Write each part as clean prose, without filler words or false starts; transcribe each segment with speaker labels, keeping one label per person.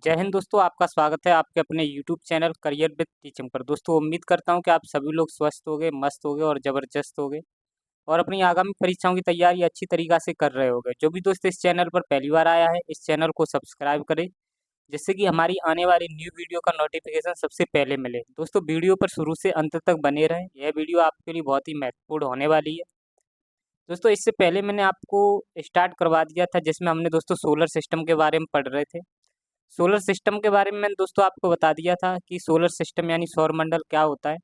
Speaker 1: जय हिंद दोस्तों, आपका स्वागत है आपके अपने YouTube channel career with teaching पर। दोस्तों उम्मीद करता हूं कि आप सभी लोग स्वस्थ होंगे, मस्त होंगे और ज़बरदस्त होंगे और अपनी आगामी परीक्षाओं की तैयारी अच्छी तरीक़ा से कर रहे होंगे। जो भी दोस्त इस चैनल पर पहली बार आया है, इस चैनल को सब्सक्राइब करें, जिससे कि हमारी आने वाली न्यू वीडियो का नोटिफिकेशन सबसे पहले मिले। दोस्तों वीडियो पर शुरू से अंत तक बने रहें, यह वीडियो आपके लिए बहुत ही महत्वपूर्ण होने वाली है। दोस्तों इससे पहले मैंने आपको स्टार्ट करवा दिया था, जिसमें हमने दोस्तों सोलर सिस्टम के बारे में पढ़ रहे थे। सोलर सिस्टम के बारे में मैंने दोस्तों आपको बता दिया था कि सोलर सिस्टम यानी सौर मंडल क्या होता है।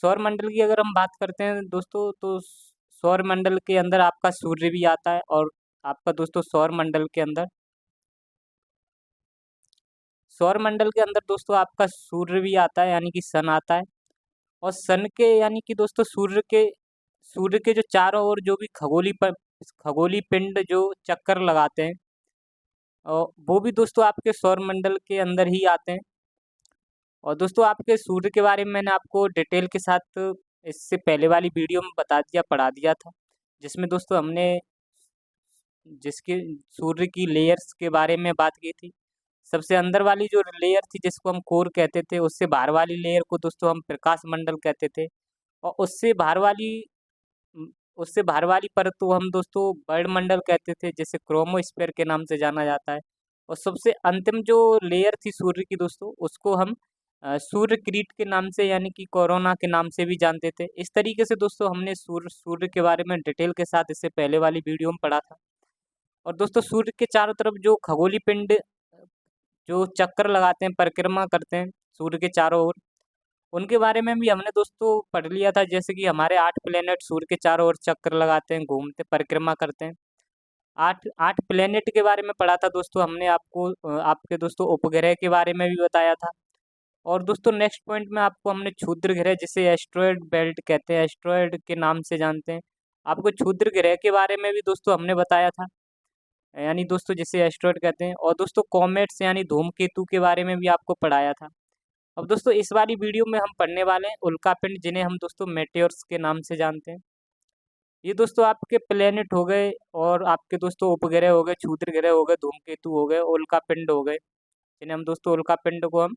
Speaker 1: सौर मंडल की अगर हम बात करते हैं दोस्तों, तो सौर मंडल के अंदर आपका सूर्य भी आता है और आपका दोस्तों सौर मंडल के अंदर दोस्तों आपका सूर्य भी आता है, यानी कि सन आता है। और सन के यानी कि दोस्तों सूर्य के जो चारों ओर जो भी खगोली पिंड जो चक्कर लगाते हैं, वो भी दोस्तों आपके सौर मंडल के अंदर ही आते हैं। और दोस्तों आपके सूर्य के बारे में मैंने आपको डिटेल के साथ इससे पहले वाली वीडियो में पढ़ा दिया था, जिसमें दोस्तों हमने जिसके सूर्य की लेयर्स के बारे में बात की थी। सबसे अंदर वाली जो लेयर थी जिसको हम कोर कहते थे, उससे बाहर वाली लेयर को दोस्तों हम प्रकाश मंडल कहते थे। और उम, उससे बाहर वाली परत को हम दोस्तों वर्णमंडल मंडल कहते थे, जिसे क्रोमोस्फीयर के नाम से जाना जाता है। और सबसे अंतिम जो लेयर थी सूर्य की दोस्तों, उसको हम सूर्य किरीट के नाम से यानी कि कोरोना के नाम से भी जानते थे। इस तरीके से दोस्तों हमने सूर्य के बारे में डिटेल के साथ इससे पहले वाली वीडियो में पढ़ा था। और दोस्तों सूर्य के चारों तरफ जो खगोलीय पिंड जो चक्कर लगाते हैं, परिक्रमा करते हैं सूर्य के चारों ओर, उनके बारे में भी हमने दोस्तों पढ़ लिया था। जैसे कि हमारे 8 प्लैनेट सूर्य के चारों ओर चक्कर लगाते हैं, घूमते परिक्रमा करते हैं। 8 प्लैनेट के बारे में पढ़ा था दोस्तों हमने आपके दोस्तों उपग्रह के बारे में भी बताया था। और दोस्तों नेक्स्ट पॉइंट में आपको हमने क्षुद्र ग्रह, जिसे एस्ट्रॉयड बेल्ट कहते हैं, एस्ट्रॉयड के नाम से जानते हैं, आपको क्षुद्र ग्रह के बारे में भी दोस्तों हमने बताया था, यानी दोस्तों जिसे एस्ट्रॉयड कहते हैं। और दोस्तों कॉमेट्स यानी धूमकेतु के बारे में भी आपको पढ़ाया था। अब दोस्तों इस वाली वीडियो में हम पढ़ने वाले हैं उल्कापिंड, जिन्हें हम दोस्तों मेटेओर्स के नाम से जानते हैं। ये दोस्तों आपके प्लेनेट हो गए और आपके दोस्तों उपग्रह हो गए, क्षुद्र ग्रह हो गए, धूमकेतु हो गए, उल्कापिंड हो गए, जिन्हें हम दोस्तों उल्कापिंड को हम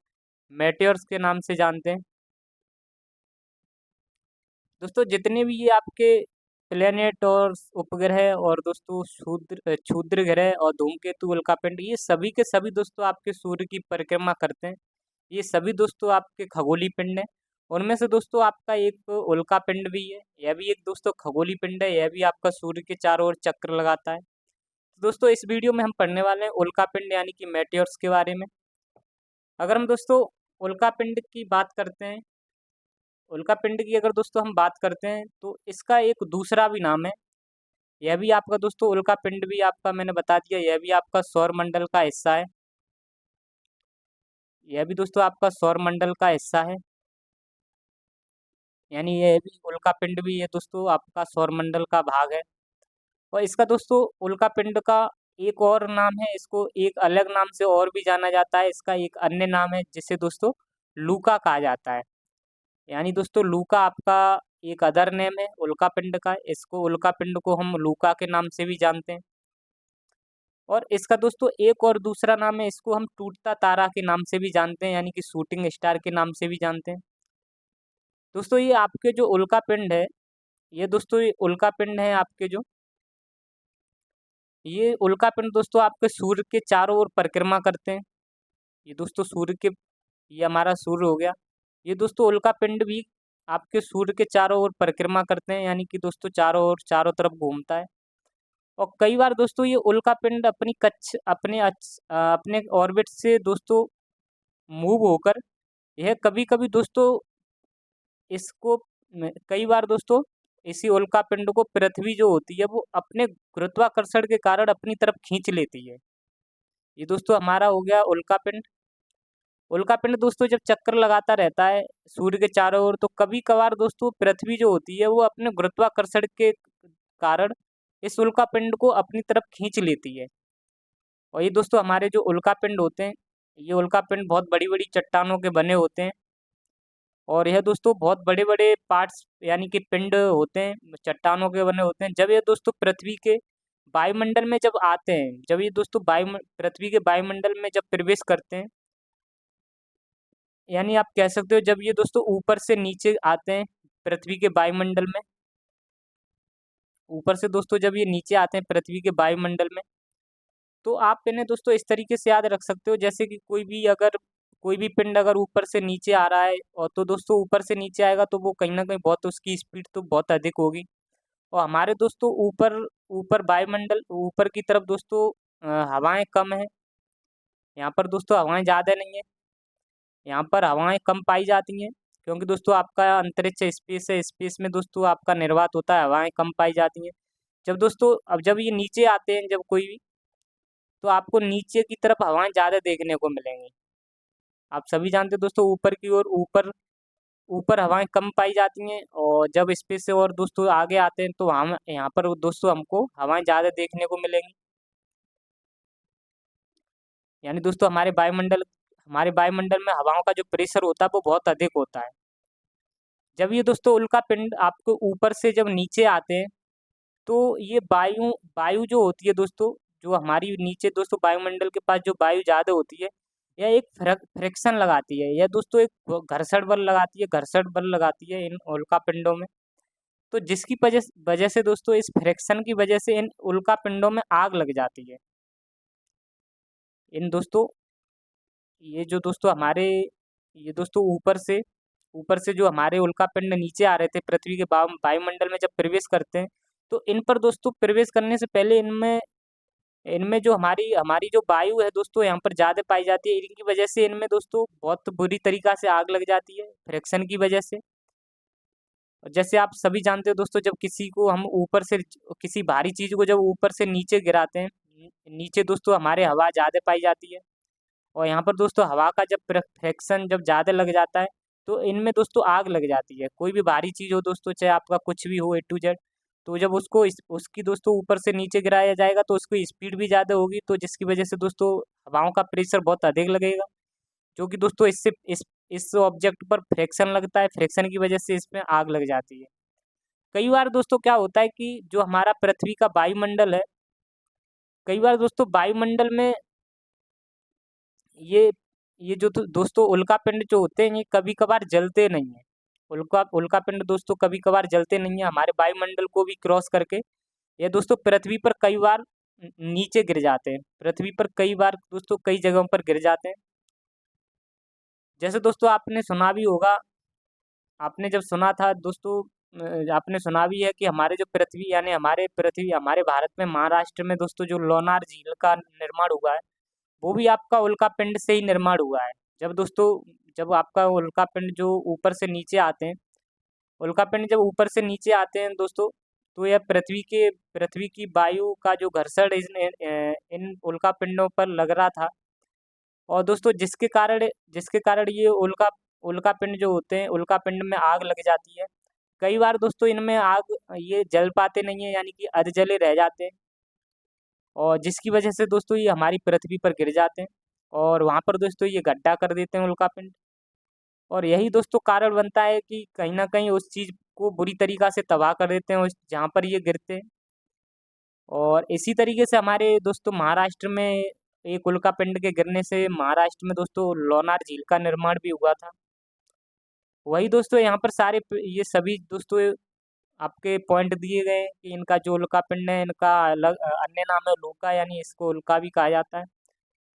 Speaker 1: मेटेओर्स के नाम से जानते हैं। दोस्तों जितने भी ये आपके प्लेनेट और उपग्रह और दोस्तों क्षुद्र ग्रह और धूमकेतु उल्कापिंड, ये सभी के सभी दोस्तों आपके सूर्य की परिक्रमा करते हैं। ये सभी दोस्तों आपके खगोलीय पिंड हैं। उनमें से दोस्तों आपका एक उल्कापिंड भी है, यह भी एक दोस्तों खगोलीय पिंड है, यह भी आपका सूर्य के चारों ओर चक्र लगाता है। तो दोस्तों इस वीडियो में हम पढ़ने वाले हैं उल्कापिंड यानी कि मेटेओर्स के बारे में। अगर हम दोस्तों उल्कापिंड की बात करते हैं, उल्कापिंड की अगर दोस्तों हम बात करते हैं, तो इसका एक दूसरा भी नाम है। यह भी आपका दोस्तों उल्कापिंड भी आपका मैंने बता दिया, यह भी आपका सौर मंडल का हिस्सा है। यह भी दोस्तों आपका सौर मंडल का हिस्सा है, यानी यह भी उल्कापिंड भी ये दोस्तों आपका सौर मंडल का भाग है। और इसका दोस्तों उल्कापिंड का एक और नाम है, इसको एक अलग नाम से और भी जाना जाता है। इसका एक अन्य नाम है जिसे दोस्तों लूका कहा जाता है, यानी दोस्तों लूका आपका एक अदर नेम है उल्कापिंड का। इसको उल्कापिंड को हम लूका के नाम से भी जानते हैं। और इसका दोस्तों एक और दूसरा नाम है, इसको हम टूटता तारा के नाम से भी जानते हैं, यानी कि शूटिंग स्टार के नाम से भी जानते हैं। दोस्तों ये आपके जो उल्कापिंड है, ये उल्कापिंड है आपके जो ये उल्कापिंड दोस्तों आपके सूर्य के चारों ओर परिक्रमा करते हैं। ये दोस्तों ये हमारा सूर्य हो गया। ये दोस्तों उल्कापिंड भी आपके सूर्य के चारों ओर परिक्रमा करते हैं, यानी कि दोस्तों चारों तरफ घूमता है। और कई बार दोस्तों ये उल्कापिंड अपने ऑर्बिट से दोस्तों मूव होकर, यह कभी-कभी दोस्तों इसको कई बार दोस्तों इसी उल्कापिंड को पृथ्वी जो होती है वो अपने गुरुत्वाकर्षण के कारण अपनी तरफ खींच लेती है। ये दोस्तों हमारा हो गया उल्कापिंड। उल्कापिंड दोस्तों जब चक्कर लगाता रहता है सूर्य के चारों ओर, तो कभी-कभार दोस्तों पृथ्वी जो होती है वो अपने गुरुत्वाकर्षण के कारण इस उल्कापिंड को अपनी तरफ खींच लेती है। और ये दोस्तों हमारे जो उल्कापिंड होते हैं, ये उल्कापिंड बहुत बड़ी-बड़ी चट्टानों के बने होते हैं। और यह दोस्तों बहुत बड़े-बड़े पार्ट्स यानी कि पिंड होते हैं, चट्टानों के बने होते हैं। जब ये दोस्तों पृथ्वी के वायुमंडल में जब आते हैं, जब ये दोस्तों पृथ्वी के वायुमंडल में जब प्रवेश करते हैं, यानी आप कह सकते हो जब ये दोस्तों ऊपर से नीचे आते हैं पृथ्वी के वायुमंडल में, ऊपर से दोस्तों जब ये नीचे आते हैं पृथ्वी के वायुमंडल में, तो आप इन्हें दोस्तों इस तरीके से याद रख सकते हो, जैसे कि कोई भी पिंड अगर ऊपर से नीचे आ रहा है, और तो दोस्तों ऊपर से नीचे आएगा तो वो कहीं ना कहीं बहुत उसकी स्पीड तो बहुत अधिक होगी। और हमारे दोस्तों ऊपर ऊपर वायुमंडल ऊपर की तरफ दोस्तों हवाएं कम है, यहाँ पर दोस्तों हवाएं ज़्यादा नहीं है, यहाँ पर हवाएं कम पाई जाती हैं, क्योंकि दोस्तों आपका अंतरिक्ष स्पेस है, स्पेस में दोस्तों आपका निर्वात होता है, हवाएं कम पाई जाती हैं। जब ये नीचे आते हैं जब कोई भी, तो आपको नीचे की तरफ हवाएं ज़्यादा देखने को मिलेंगी। आप सभी जानते हो दोस्तों ऊपर की ओर ऊपर ऊपर हवाएं कम पाई जाती हैं, और जब स्पेस से और दोस्तों आगे आते हैं तो हम यहाँ पर दोस्तों हमको हवाएं ज़्यादा देखने को मिलेंगी। यानी दोस्तों हमारे वायुमंडल में हवाओं का जो प्रेशर होता है वो बहुत अधिक होता है। जब ये दोस्तों उल्का पिंड आपको ऊपर से जब नीचे आते हैं, तो ये वायु वायु जो होती है दोस्तों, जो हमारी नीचे दोस्तों वायुमंडल के पास जो वायु ज़्यादा होती है, यह एक फ्रिक्शन लगाती है, यह दोस्तों एक घर्षण बल लगाती है इन उल्का पिंडों में। तो जिसकी वजह वजह से दोस्तों इस फ्रिक्शन की वजह से इन उल्का पिंडों में आग लग जाती है। इन दोस्तों ये जो दोस्तों हमारे ये दोस्तों ऊपर से जो हमारे उल्का पिंड नीचे आ रहे थे पृथ्वी के वायुमंडल में जब प्रवेश करते हैं, तो इन पर दोस्तों प्रवेश करने से पहले इनमें इनमें जो हमारी हमारी जो वायु है दोस्तों यहाँ पर ज़्यादा पाई जाती है, इनकी वजह से इनमें दोस्तों बहुत बुरी तरीक़ा से आग लग जाती है फ्रिक्शन की वजह से। और जैसे आप सभी जानते हो दोस्तों, जब किसी भारी चीज़ को जब ऊपर से नीचे गिराते हैं, नीचे दोस्तों हमारे हवा ज़्यादा पाई जाती है, और यहाँ पर दोस्तों हवा का जब फ्रिक्शन जब ज़्यादा लग जाता है, तो इनमें दोस्तों आग लग जाती है। कोई भी भारी चीज़ हो दोस्तों, चाहे आपका कुछ भी हो ए टू जेड, तो जब उसकी दोस्तों ऊपर से नीचे गिराया जाएगा तो उसकी स्पीड भी ज़्यादा होगी, तो जिसकी वजह से दोस्तों हवाओं का प्रेशर बहुत अधिक लगेगा, जो कि दोस्तों इस ऑब्जेक्ट पर फ्रिक्शन लगता है, फ्रिक्शन की वजह से इसमें आग लग जाती है। कई बार दोस्तों क्या होता है कि जो हमारा पृथ्वी का वायुमंडल है, कई बार दोस्तों वायुमंडल में ये ये जो दोस्तों उल्का पिंड जो होते हैं, ये कभी कभार जलते नहीं है। उल्का उल्का पिंड दोस्तों कभी कभार जलते नहीं है, हमारे वायुमंडल को भी क्रॉस करके ये दोस्तों पृथ्वी पर कई बार नीचे गिर जाते हैं, पृथ्वी पर कई बार दोस्तों कई जगहों पर गिर जाते हैं। जैसे दोस्तों आपने जब सुना था दोस्तों, आपने सुना भी है कि हमारे भारत में महाराष्ट्र में दोस्तों जो लोनार झील का निर्माण हुआ है, वो भी आपका उल्का पिंड से ही निर्माण हुआ है। जब आपका उल्का पिंड जो ऊपर से नीचे आते हैं, उल्का पिंड जब ऊपर से नीचे आते हैं दोस्तों, तो यह पृथ्वी की वायु का जो घर्षण इन उल्का पिंडों पर लग रहा था, और दोस्तों जिसके कारण ये उल्का पिंड जो होते हैं, उल्का पिंड में आग लग जाती है। कई बार दोस्तों इनमें आग ये जल पाते नहीं है, यानी कि अधजले रह जाते हैं, और जिसकी वजह से दोस्तों ये हमारी पृथ्वी पर गिर जाते हैं, और वहाँ पर दोस्तों ये गड्ढा कर देते हैं उल्का पिंड। और यही दोस्तों कारण बनता है कि कहीं न कहीं उस चीज़ को बुरी तरीक़ा से तबाह कर देते हैं उस जहाँ पर ये गिरते हैं। और इसी तरीके से हमारे दोस्तों महाराष्ट्र में एक उल्का पिंड के गिरने से महाराष्ट्र में दोस्तों लोनार झील का निर्माण भी हुआ था। वही दोस्तों यहाँ पर ये सभी दोस्तों आपके पॉइंट दिए गए हैं कि इनका जो उल्का पिंड है, इनका अन्य नाम है उल्का, यानी इसको उल्का भी कहा जाता है।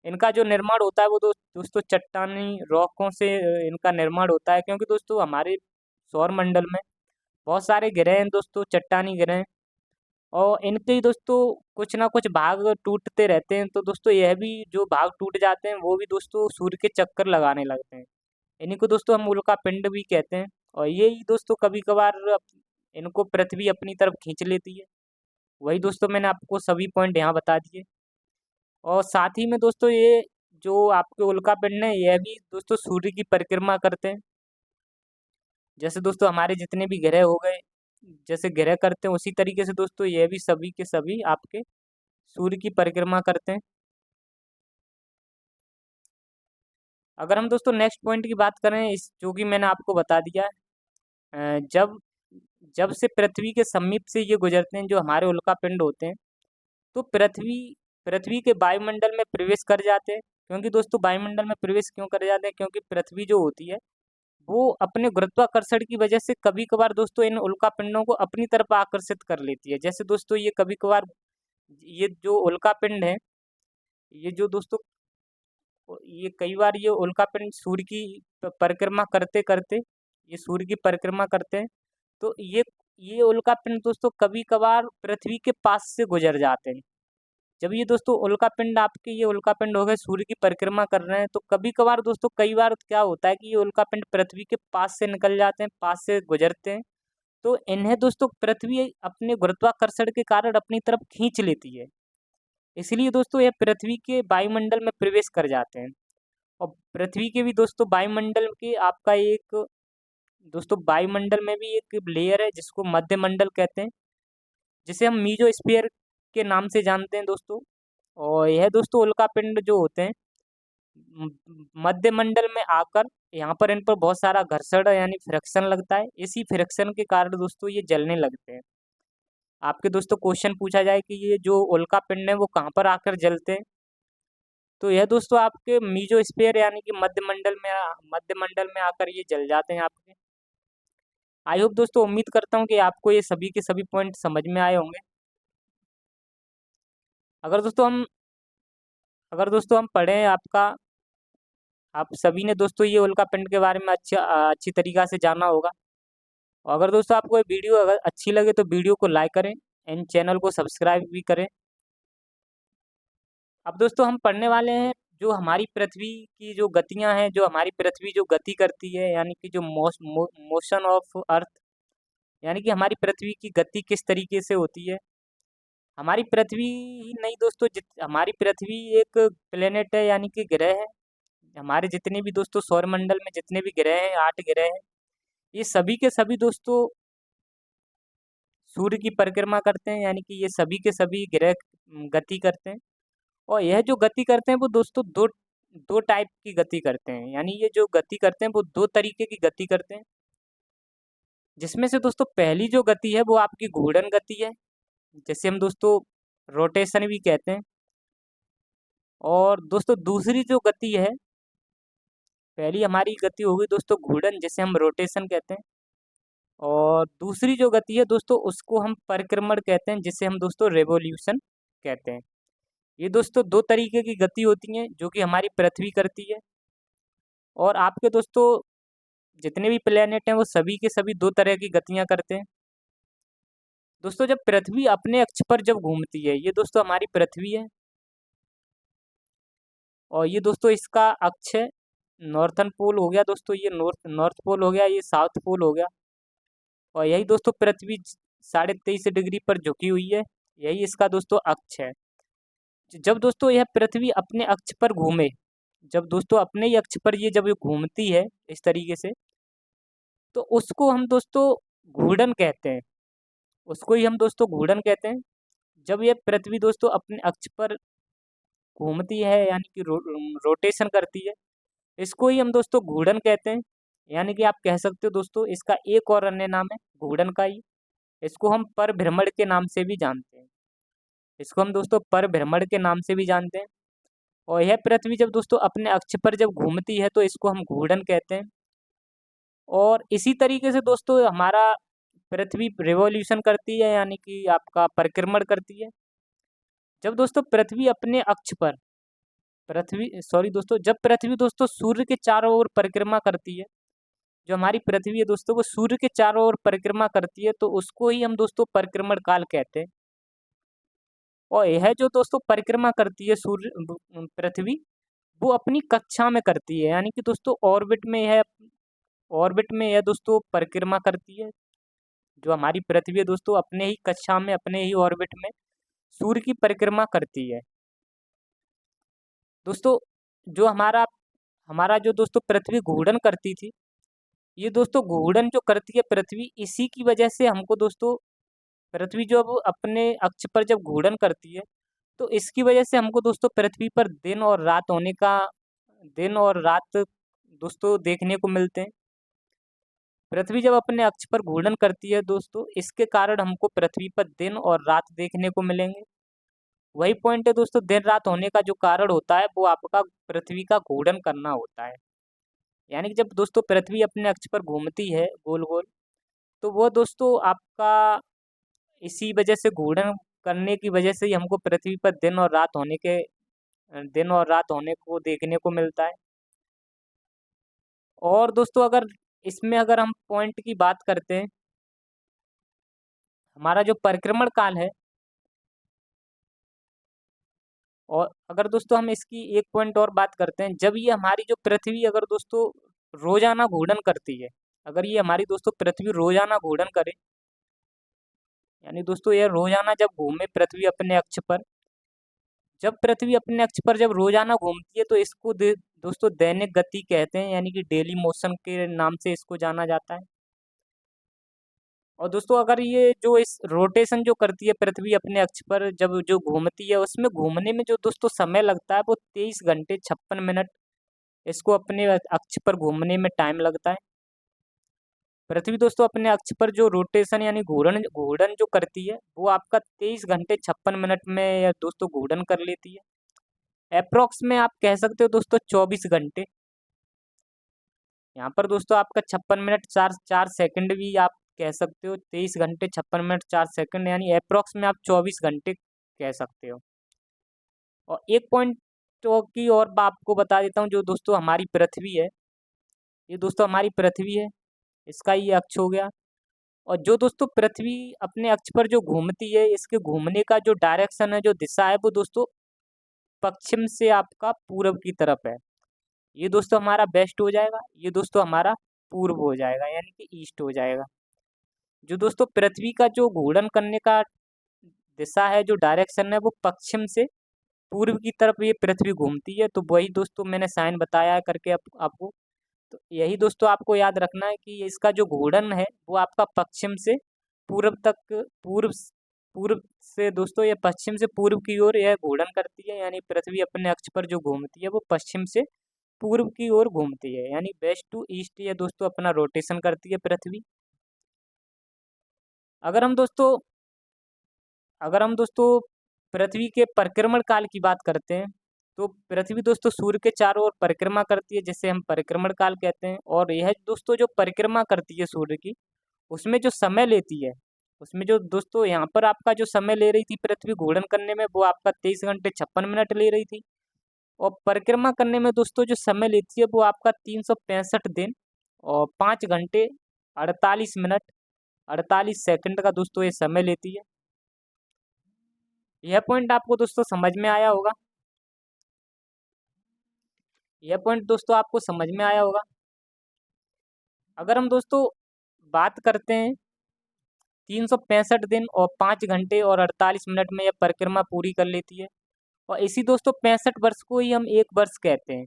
Speaker 1: इनका जो निर्माण होता है वो दोस्तों चट्टानी रॉकों से इनका निर्माण होता है, क्योंकि दोस्तों हमारे सौर मंडल में बहुत सारे ग्रह हैं दोस्तों, चट्टानी ग्रह हैं, और इनके ही दोस्तों कुछ ना कुछ भाग टूटते रहते हैं। तो दोस्तों यह भी जो भाग टूट जाते हैं वो भी दोस्तों सूर्य के चक्कर लगाने लगते हैं। इन्हीं को दोस्तों हम उल्का पिंड भी कहते हैं, और यही दोस्तों कभी कभार इनको पृथ्वी अपनी तरफ खींच लेती है। वही दोस्तों मैंने आपको सभी पॉइंट यहाँ बता दिए, और साथ ही में दोस्तों ये जो आपके उल्का पिंड है, यह भी दोस्तों सूर्य की परिक्रमा करते हैं। जैसे दोस्तों हमारे जितने भी ग्रह हो गए, जैसे ग्रह करते हैं, उसी तरीके से दोस्तों ये भी सभी के सभी आपके सूर्य की परिक्रमा करते हैं। अगर हम दोस्तों नेक्स्ट पॉइंट की बात करें, इस जो कि मैंने आपको बता दिया है, जब जब से पृथ्वी के समीप से ये गुजरते हैं जो हमारे उल्का पिंड होते हैं, तो पृथ्वी पृथ्वी के वायुमंडल में प्रवेश कर जाते हैं। क्योंकि दोस्तों वायुमंडल में प्रवेश क्यों कर जाते हैं, क्योंकि पृथ्वी जो होती है वो अपने गुरुत्वाकर्षण की वजह से कभी कभार दोस्तों इन उल्का पिंडों को अपनी तरफ आकर्षित कर लेती है। जैसे दोस्तों ये कभी कभार ये जो उल्का पिंड है, ये जो दोस्तों ये कई बार ये उल्का पिंड सूर्य की परिक्रमा करते करते ये सूर्य की परिक्रमा करते हैं। तो ये उल्का पिंड दोस्तों कभी कभार पृथ्वी के पास से गुजर जाते हैं। जब ये दोस्तों उल्का पिंड आपके ये उल्का पिंड हो गए सूर्य की परिक्रमा कर रहे हैं, तो कभी कभार दोस्तों कई बार क्या होता है कि ये उल्का पिंड पृथ्वी के पास से निकल जाते हैं, पास से गुजरते हैं। तो इन्हें दोस्तों पृथ्वी अपने गुरुत्वाकर्षण के कारण अपनी तरफ खींच लेती है। इसलिए दोस्तों ये पृथ्वी के वायुमंडल में प्रवेश कर जाते हैं। और पृथ्वी के भी दोस्तों वायुमंडल के आपका एक दोस्तों वायुमंडल में भी एक लेयर है जिसको मध्यमंडल कहते हैं, जिसे हम मीजोस्फीयर के नाम से जानते हैं दोस्तों। और यह दोस्तों उल्कापिंड जो होते हैं मध्यमंडल में आकर यहाँ पर इन पर बहुत सारा घर्षण यानी फ्रिक्शन लगता है। इसी फ्रिक्शन के कारण दोस्तों ये जलने लगते हैं। आपके दोस्तों क्वेश्चन पूछा जाए कि ये जो उल्कापिंड है वो कहाँ पर आकर जलते हैं, तो यह दोस्तों आपके मीजोस्फीयर यानी कि मध्यमंडल में आकर ये जल जाते हैं आपके। आई होप दोस्तों, उम्मीद करता हूँ कि आपको ये सभी के सभी पॉइंट समझ में आए होंगे। अगर दोस्तों हम पढ़ें आपका, आप सभी ने दोस्तों ये उल्कापिंड के बारे में अच्छी तरीक़ा से जाना होगा। और अगर दोस्तों आपको ये वीडियो अगर अच्छी लगे तो वीडियो को लाइक करें एंड चैनल को सब्सक्राइब भी करें। अब दोस्तों हम पढ़ने वाले हैं जो हमारी पृथ्वी की जो गतियां हैं, जो हमारी पृथ्वी जो गति करती है, यानी कि जो मोशन ऑफ अर्थ, यानी कि हमारी पृथ्वी की गति किस तरीके से होती है। हमारी पृथ्वी ही नहीं दोस्तों, हमारी पृथ्वी एक प्लेनेट है यानी कि ग्रह है। हमारे जितने भी दोस्तों सौरमंडल में जितने भी ग्रह हैं, 8 ग्रह हैं, ये सभी के सभी दोस्तों सूर्य की परिक्रमा करते हैं, यानी कि ये सभी के सभी ग्रह गति करते हैं। और यह जो गति करते हैं वो दोस्तों दो दो टाइप की गति करते हैं, यानी ये जो गति करते हैं वो 2 तरीके की गति करते हैं। जिसमें से दोस्तों पहली जो गति है वो आपकी घूर्णन गति है, जिसे हम दोस्तों रोटेशन भी कहते हैं। और दोस्तों दूसरी जो गति है, पहली हमारी गति होगी दोस्तों घूर्णन, जिसे हम रोटेशन कहते हैं। और दूसरी जो गति है दोस्तों उसको हम परिक्रमण कहते हैं, जिसे हम दोस्तों रेवोल्यूशन कहते हैं। ये दोस्तों 2 तरीके की गति होती हैं जो कि हमारी पृथ्वी करती है। और आपके दोस्तों जितने भी प्लेनेट हैं वो सभी के सभी 2 तरह की गतियां करते हैं। दोस्तों जब पृथ्वी अपने अक्ष पर जब घूमती है, ये दोस्तों हमारी पृथ्वी है और ये दोस्तों इसका अक्ष है, नॉर्थन पोल हो गया दोस्तों, ये नॉर्थ पोल हो गया, ये साउथ पोल हो गया। और यही दोस्तों पृथ्वी 23.5 डिग्री पर झुकी हुई है, यही इसका दोस्तों अक्ष है। जब दोस्तों यह पृथ्वी अपने अक्ष पर घूमे, जब दोस्तों अपने ही अक्ष पर ये जब ये घूमती है इस तरीके से, तो उसको हम दोस्तों घूर्णन कहते हैं। उसको ही हम दोस्तों घूर्णन कहते हैं। जब यह पृथ्वी दोस्तों अपने अक्ष पर घूमती है यानी कि रोटेशन करती है, इसको ही हम दोस्तों घूर्णन कहते हैं। यानी कि आप कह सकते हो दोस्तों इसका एक और अन्य नाम है घूर्णन का ही। इसको हम परिभ्रमण के नाम से भी जानते हैं। इसको हम दोस्तों परिभ्रमण के नाम से भी जानते हैं। और यह पृथ्वी जब दोस्तों अपने अक्ष पर जब घूमती है तो इसको हम घूर्णन कहते हैं। और इसी तरीके से दोस्तों हमारा पृथ्वी रिवॉल्यूशन करती है, यानी कि आपका परिक्रमण करती है। जब दोस्तों पृथ्वी अपने अक्ष पर जब पृथ्वी दोस्तों सूर्य के चारों ओर परिक्रमा करती है, जो हमारी पृथ्वी है दोस्तों वो सूर्य के चारों ओर परिक्रमा करती है, तो उसको ही हम दोस्तों परिक्रमण काल कहते हैं। और यह जो दोस्तों परिक्रमा करती है पृथ्वी, वो अपनी कक्षा में करती है, यानी कि दोस्तों ऑर्बिट में यह दोस्तों परिक्रमा करती है। जो हमारी पृथ्वी है दोस्तों अपने ही कक्षा में, अपने ही ऑर्बिट में सूर्य की परिक्रमा करती है। दोस्तों जो हमारा हमारा जो दोस्तों पृथ्वी घूर्णन करती थी, ये दोस्तों घूर्णन जो करती है पृथ्वी, इसी की वजह से हमको दोस्तों पृथ्वी जो अब अपने अक्ष पर जब घूर्णन करती है, तो इसकी वजह से हमको दोस्तों पृथ्वी पर दिन और रात दोस्तों देखने को मिलते हैं। पृथ्वी जब अपने अक्ष पर घूर्णन करती है दोस्तों, इसके कारण हमको पृथ्वी पर दिन और रात देखने को मिलेंगे। वही पॉइंट है दोस्तों, दिन रात होने का जो कारण होता है वो आपका पृथ्वी का घूर्णन करना होता है। यानी कि जब दोस्तों पृथ्वी अपने अक्ष पर घूमती है गोल गोल, तो वो दोस्तों आपका इसी वजह से घूर्णन करने की वजह से ही हमको पृथ्वी पर दिन और रात होने को देखने को मिलता है। और दोस्तों अगर हम पॉइंट की बात करते हैं, हमारा जो परिक्रमण काल है, और अगर दोस्तों हम इसकी एक पॉइंट और बात करते हैं, जब ये हमारी जो पृथ्वी अगर दोस्तों रोजाना घूर्णन करती है, अगर ये हमारी दोस्तों पृथ्वी रोजाना घूर्णन करे, यानी दोस्तों ये रोजाना जब घूमे पृथ्वी अपने अक्ष पर, जब पृथ्वी अपने अक्ष पर जब रोजाना घूमती है तो इसको दोस्तों दैनिक गति कहते हैं, यानी कि डेली मोशन के नाम से इसको जाना जाता है। और दोस्तों अगर ये जो इस रोटेशन जो करती है पृथ्वी अपने अक्ष पर जब जो घूमती है, उसमें घूमने में जो दोस्तों समय लगता है वो 23 घंटे 56 मिनट इसको अपने अक्ष पर घूमने में टाइम लगता है। पृथ्वी दोस्तों अपने अक्ष पर जो रोटेशन यानी घूर्णन घूर्णन जो करती है वो आपका 23 घंटे 56 मिनट में या दोस्तों घूर्णन कर लेती है। अप्रोक्स में आप कह सकते हो दोस्तों 24 घंटे। यहाँ पर दोस्तों आपका 56 मिनट 4 4 सेकंड भी आप कह सकते हो, 23 घंटे 56 मिनट 4 सेकंड, यानी अप्रोक्स में आप 24 घंटे कह सकते हो। और एक पॉइंट की और आपको बता देता हूँ, जो दोस्तों हमारी पृथ्वी है, ये दोस्तों हमारी पृथ्वी है, इसका ये अक्ष हो गया। और जो दोस्तों पृथ्वी अपने अक्ष पर जो घूमती है, इसके घूमने का जो डायरेक्शन है, जो दिशा है, वो दोस्तों पश्चिम से आपका पूर्व की तरफ है। ये दोस्तों हमारा वेस्ट हो जाएगा, ये दोस्तों हमारा पूर्व हो जाएगा, यानी कि ईस्ट हो जाएगा। जो दोस्तों पृथ्वी का जो घूर्णन करने का दिशा है, जो डायरेक्शन है, वो पश्चिम से पूर्व की तरफ ये पृथ्वी घूमती है। तो वही दोस्तों मैंने साइन बताया है करके आपको। तो यही दोस्तों आपको याद रखना है कि इसका जो घूर्णन है वो आपका पश्चिम से पूर्व तक पूर्व पूर्व से दोस्तों ये पश्चिम से पूर्व की ओर यह घूर्णन करती है, यानी पृथ्वी अपने अक्ष पर जो घूमती है वो पश्चिम से पूर्व की ओर घूमती है, यानी वेस्ट टू ईस्ट ये दोस्तों अपना रोटेशन करती है पृथ्वी। अगर हम दोस्तों अगर हम दोस्तों पृथ्वी के परिक्रमण काल की बात करते हैं, तो पृथ्वी दोस्तों सूर्य के चारों ओर परिक्रमा करती है, जिसे हम परिक्रमण काल कहते हैं। और यह दोस्तों जो परिक्रमा करती है सूर्य की, उसमें जो समय लेती है, उसमें जो दोस्तों यहाँ पर आपका जो समय ले रही थी पृथ्वी घूर्णन करने में, वो आपका 23 घंटे 56 मिनट ले रही थी। और परिक्रमा करने में दोस्तों जो समय लेती है वो आपका 365 दिन और 5 घंटे 48 मिनट 48 सेकंड का दोस्तों ये समय लेती है। यह पॉइंट आपको दोस्तों समझ में आया होगा। यह पॉइंट दोस्तों आपको समझ में आया होगा। अगर हम दोस्तों बात करते हैं 365 दिन और 5 घंटे और 48 मिनट में यह परिक्रमा पूरी कर लेती है। और इसी दोस्तों 65 वर्ष को ही हम एक वर्ष कहते हैं।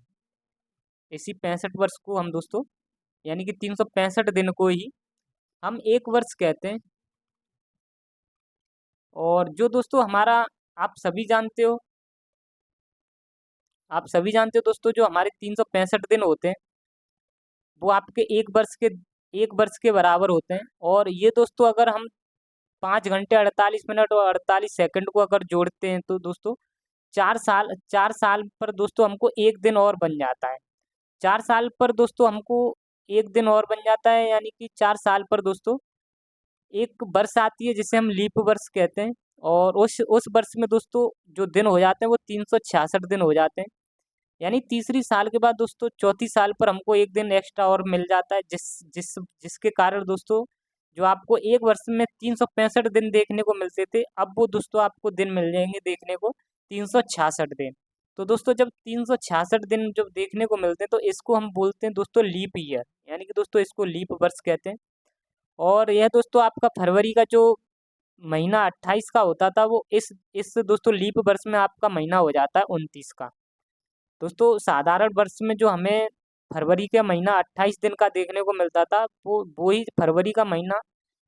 Speaker 1: इसी 65 वर्ष को हम दोस्तों, यानी कि 365 दिन को ही हम एक वर्ष कहते हैं। और जो दोस्तों हमारा आप सभी जानते हो दोस्तों, जो हमारे 365 दिन होते हैं वो आपके एक वर्ष के बराबर होते हैं। और ये दोस्तों अगर हम 5 घंटे 48 मिनट और 48 सेकंड को अगर जोड़ते हैं तो दोस्तों 4 साल पर दोस्तों हमको एक दिन और बन जाता है। 4 साल पर दोस्तों हमको एक दिन और बन जाता है, यानी कि 4 साल पर दोस्तों एक वर्ष आती है, जिसे हम लीप वर्ष कहते हैं। और उस वर्ष में दोस्तों जो दिन हो जाते हैं वो 366 दिन हो जाते हैं। यानी तीसरी साल के बाद दोस्तों चौथी साल पर हमको एक दिन एक्स्ट्रा और मिल जाता है, जिसके कारण दोस्तों जो आपको एक वर्ष में 365 दिन देखने को मिलते थे, अब वो दोस्तों आपको दिन मिल जाएंगे देखने को 366 दिन। तो दोस्तों जब 366 दिन जब देखने को मिलते हैं तो इसको हम बोलते हैं दोस्तों लीप ईयर, यानी कि दोस्तों इसको लीप वर्ष कहते हैं। और यह दोस्तों आपका फरवरी का जो महीना 28 का होता था, वो इस दोस्तों लीप वर्ष में आपका महीना हो जाता है 29 का। दोस्तों साधारण वर्ष में जो हमें फरवरी का महीना 28 दिन का देखने को मिलता था, वो ही फरवरी का महीना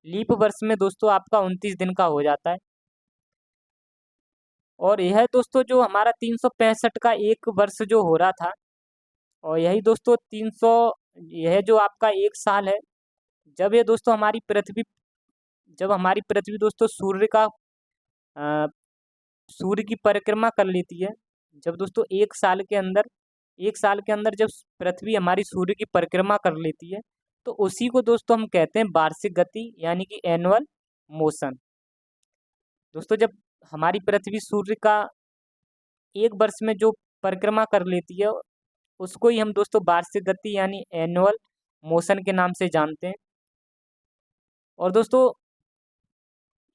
Speaker 1: लीप वर्ष में दोस्तों आपका 29 दिन का हो जाता है। और यह दोस्तों जो हमारा 365 का एक वर्ष जो हो रहा था, और यही दोस्तों 300 यह जो आपका एक साल है, जब ये दोस्तों हमारी पृथ्वी दोस्तों सूर्य का सूर्य की परिक्रमा कर लेती है, जब दोस्तों 1 साल के अंदर जब पृथ्वी हमारी सूर्य की परिक्रमा कर लेती है, तो उसी को दोस्तों हम कहते हैं वार्षिक गति यानी कि एनुअल मोशन। दोस्तों जब हमारी पृथ्वी सूर्य का 1 वर्ष में जो परिक्रमा कर लेती है, उसको ही हम दोस्तों वार्षिक गति यानी एनुअल मोशन के नाम से जानते हैं। और दोस्तों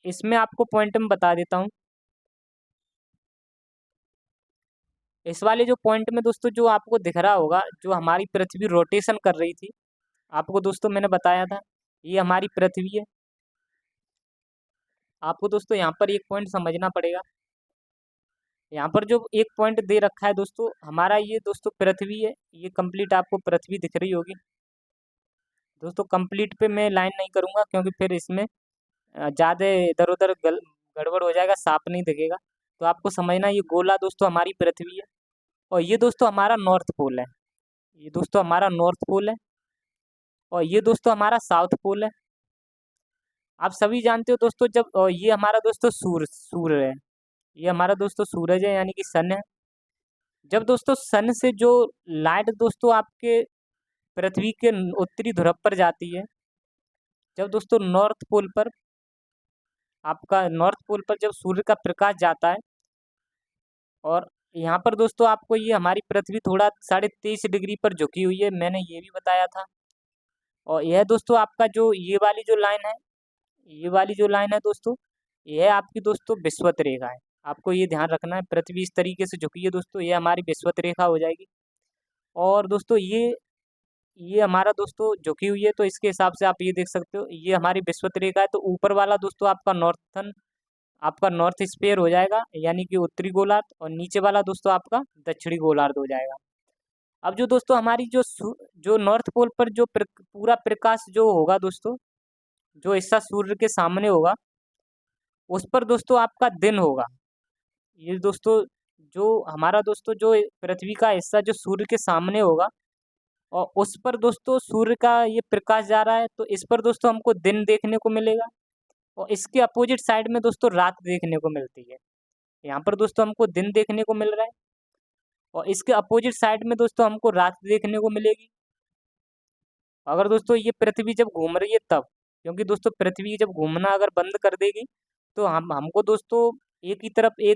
Speaker 1: इसमें आपको पॉइंट में बता देता हूँ, इस वाले जो पॉइंट में दोस्तों जो आपको दिख रहा होगा, जो हमारी पृथ्वी रोटेशन कर रही थी, आपको दोस्तों मैंने बताया था ये हमारी पृथ्वी है। आपको दोस्तों यहाँ पर एक पॉइंट समझना पड़ेगा, यहाँ पर जो एक पॉइंट दे रखा है दोस्तों, हमारा ये दोस्तों पृथ्वी है, ये कंप्लीट आपको पृथ्वी दिख रही होगी दोस्तों। कंप्लीट पे मैं लाइन नहीं करूँगा क्योंकि फिर इसमें ज़्यादा इधर उधर गड़बड़ हो जाएगा, साफ नहीं दिखेगा। तो आपको समझना ये गोला दोस्तों हमारी पृथ्वी है, और ये दोस्तों हमारा नॉर्थ पोल है, ये दोस्तों हमारा नॉर्थ पोल है, और ये दोस्तों हमारा साउथ पोल है। आप सभी जानते हो दोस्तों, जब ये हमारा दोस्तों सूर्य है, ये हमारा दोस्तों सूरज है यानी कि सन है। जब दोस्तों सन से जो लाइट दोस्तों आपके पृथ्वी के उत्तरी ध्रुव पर जाती है, जब दोस्तों नॉर्थ पोल पर जब सूर्य का प्रकाश जाता है, और यहाँ पर दोस्तों आपको ये हमारी पृथ्वी थोड़ा 23.5 डिग्री पर झुकी हुई है, मैंने ये भी बताया था। और यह दोस्तों आपका जो ये वाली जो लाइन है, ये वाली जो लाइन है दोस्तों, यह आपकी दोस्तों विषुवत रेखा है। आपको ये ध्यान रखना है, पृथ्वी इस तरीके से झुकी है दोस्तों, ये हमारी विषुवत रेखा हो जाएगी। और दोस्तों ये हमारा दोस्तों झुकी हुई है, तो इसके हिसाब से आप ये देख सकते हो, ये हमारी विषुवत रेखा है, तो ऊपर वाला दोस्तों आपका नॉर्थ स्फीयर हो जाएगा यानी कि उत्तरी गोलार्ध, और नीचे वाला दोस्तों आपका दक्षिणी गोलार्ध हो जाएगा। अब जो दोस्तों हमारी जो नॉर्थ पोल पर जो पूरा प्रकाश जो होगा दोस्तों, जो हिस्सा सूर्य के सामने होगा, उस पर दोस्तों आपका दिन होगा। ये दोस्तों जो हमारा दोस्तों जो पृथ्वी का हिस्सा जो सूर्य के सामने होगा, और उस पर दोस्तों सूर्य का ये प्रकाश जा रहा है, तो इस पर दोस्तों हमको दिन देखने को मिलेगा, और इसके अपोजिट साइड में दोस्तों रात देखने को मिलती है। यहाँ पर दोस्तों हमको दिन देखने को मिल रहा है, और इसके अपोजिट साइड में दोस्तों हमको रात देखने को मिलेगी। अगर दोस्तों ये पृथ्वी जब घूम रही है तब, क्योंकि दोस्तों पृथ्वी जब घूमना अगर बंद कर देगी, तो हमको दोस्तों एक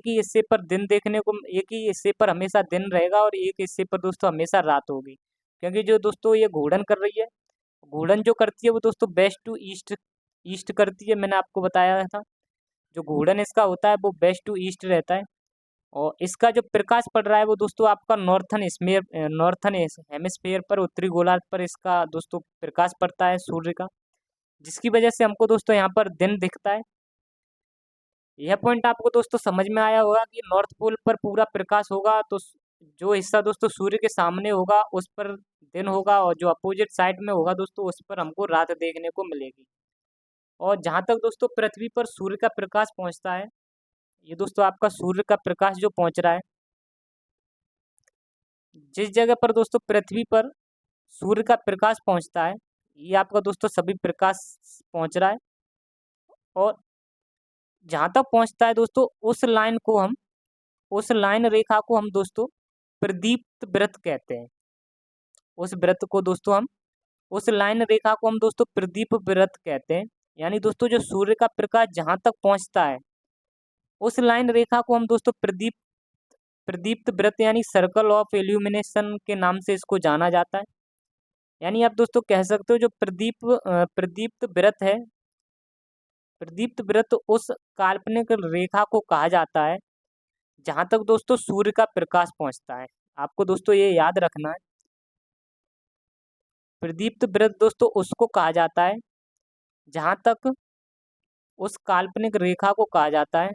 Speaker 1: ही हिस्से पर दिन देखने को, एक ही हिस्से पर हमेशा दिन रहेगा, और एक हिस्से पर दोस्तों हमेशा रात होगी। क्योंकि जो दोस्तों ये घूर्णन कर रही है, घूर्णन जो करती है वो दोस्तों वेस्ट टू ईस्ट ईस्ट करती है, मैंने आपको बताया था। जो घूर्णन इसका होता है वो वेस्ट टू ईस्ट रहता है, और इसका जो प्रकाश पड़ रहा है वो दोस्तों आपका नॉर्थन हेमिस्फीयर पर, उत्तरी गोलार्ध पर इसका दोस्तों प्रकाश पड़ता है सूर्य का, जिसकी वजह से हमको दोस्तों यहाँ पर दिन दिखता है। यह पॉइंट आपको दोस्तों समझ में आया होगा कि नॉर्थ पोल पर पूरा प्रकाश होगा, तो जो हिस्सा दोस्तों सूर्य के सामने होगा उस पर दिन होगा, और जो अपोजिट साइड में होगा दोस्तों उस पर हमको रात देखने को मिलेगी। और जहाँ तक दोस्तों पृथ्वी पर सूर्य का प्रकाश पहुँचता है, ये दोस्तों आपका सूर्य का प्रकाश जो पहुँच रहा है, जिस जगह पर दोस्तों पृथ्वी पर सूर्य का प्रकाश पहुँचता है, ये आपका दोस्तों सभी प्रकाश पहुँच रहा है, और जहाँ तक पहुँचता है दोस्तों उस लाइन रेखा को हम दोस्तों प्रदीप्त वृत्त कहते हैं। उस लाइन रेखा को हम दोस्तों प्रदीप वृत्त कहते हैं। यानी दोस्तों जो सूर्य का प्रकाश जहाँ तक पहुँचता है, उस लाइन रेखा को हम दोस्तों प्रदीप्त वृत्त यानी सर्कल ऑफ इल्यूमिनेशन के नाम से इसको जाना जाता है। यानी आप दोस्तों कह सकते हो जो प्रदीप्त वृत्त है, प्रदीप्त वृत्त उस काल्पनिक रेखा को कहा जाता है जहाँ तक दोस्तों सूर्य का प्रकाश पहुँचता है। आपको दोस्तों ये याद रखना है, प्रदीप्त वृत्त दोस्तों उसको कहा जाता है जहाँ तक उस काल्पनिक रेखा को कहा जाता है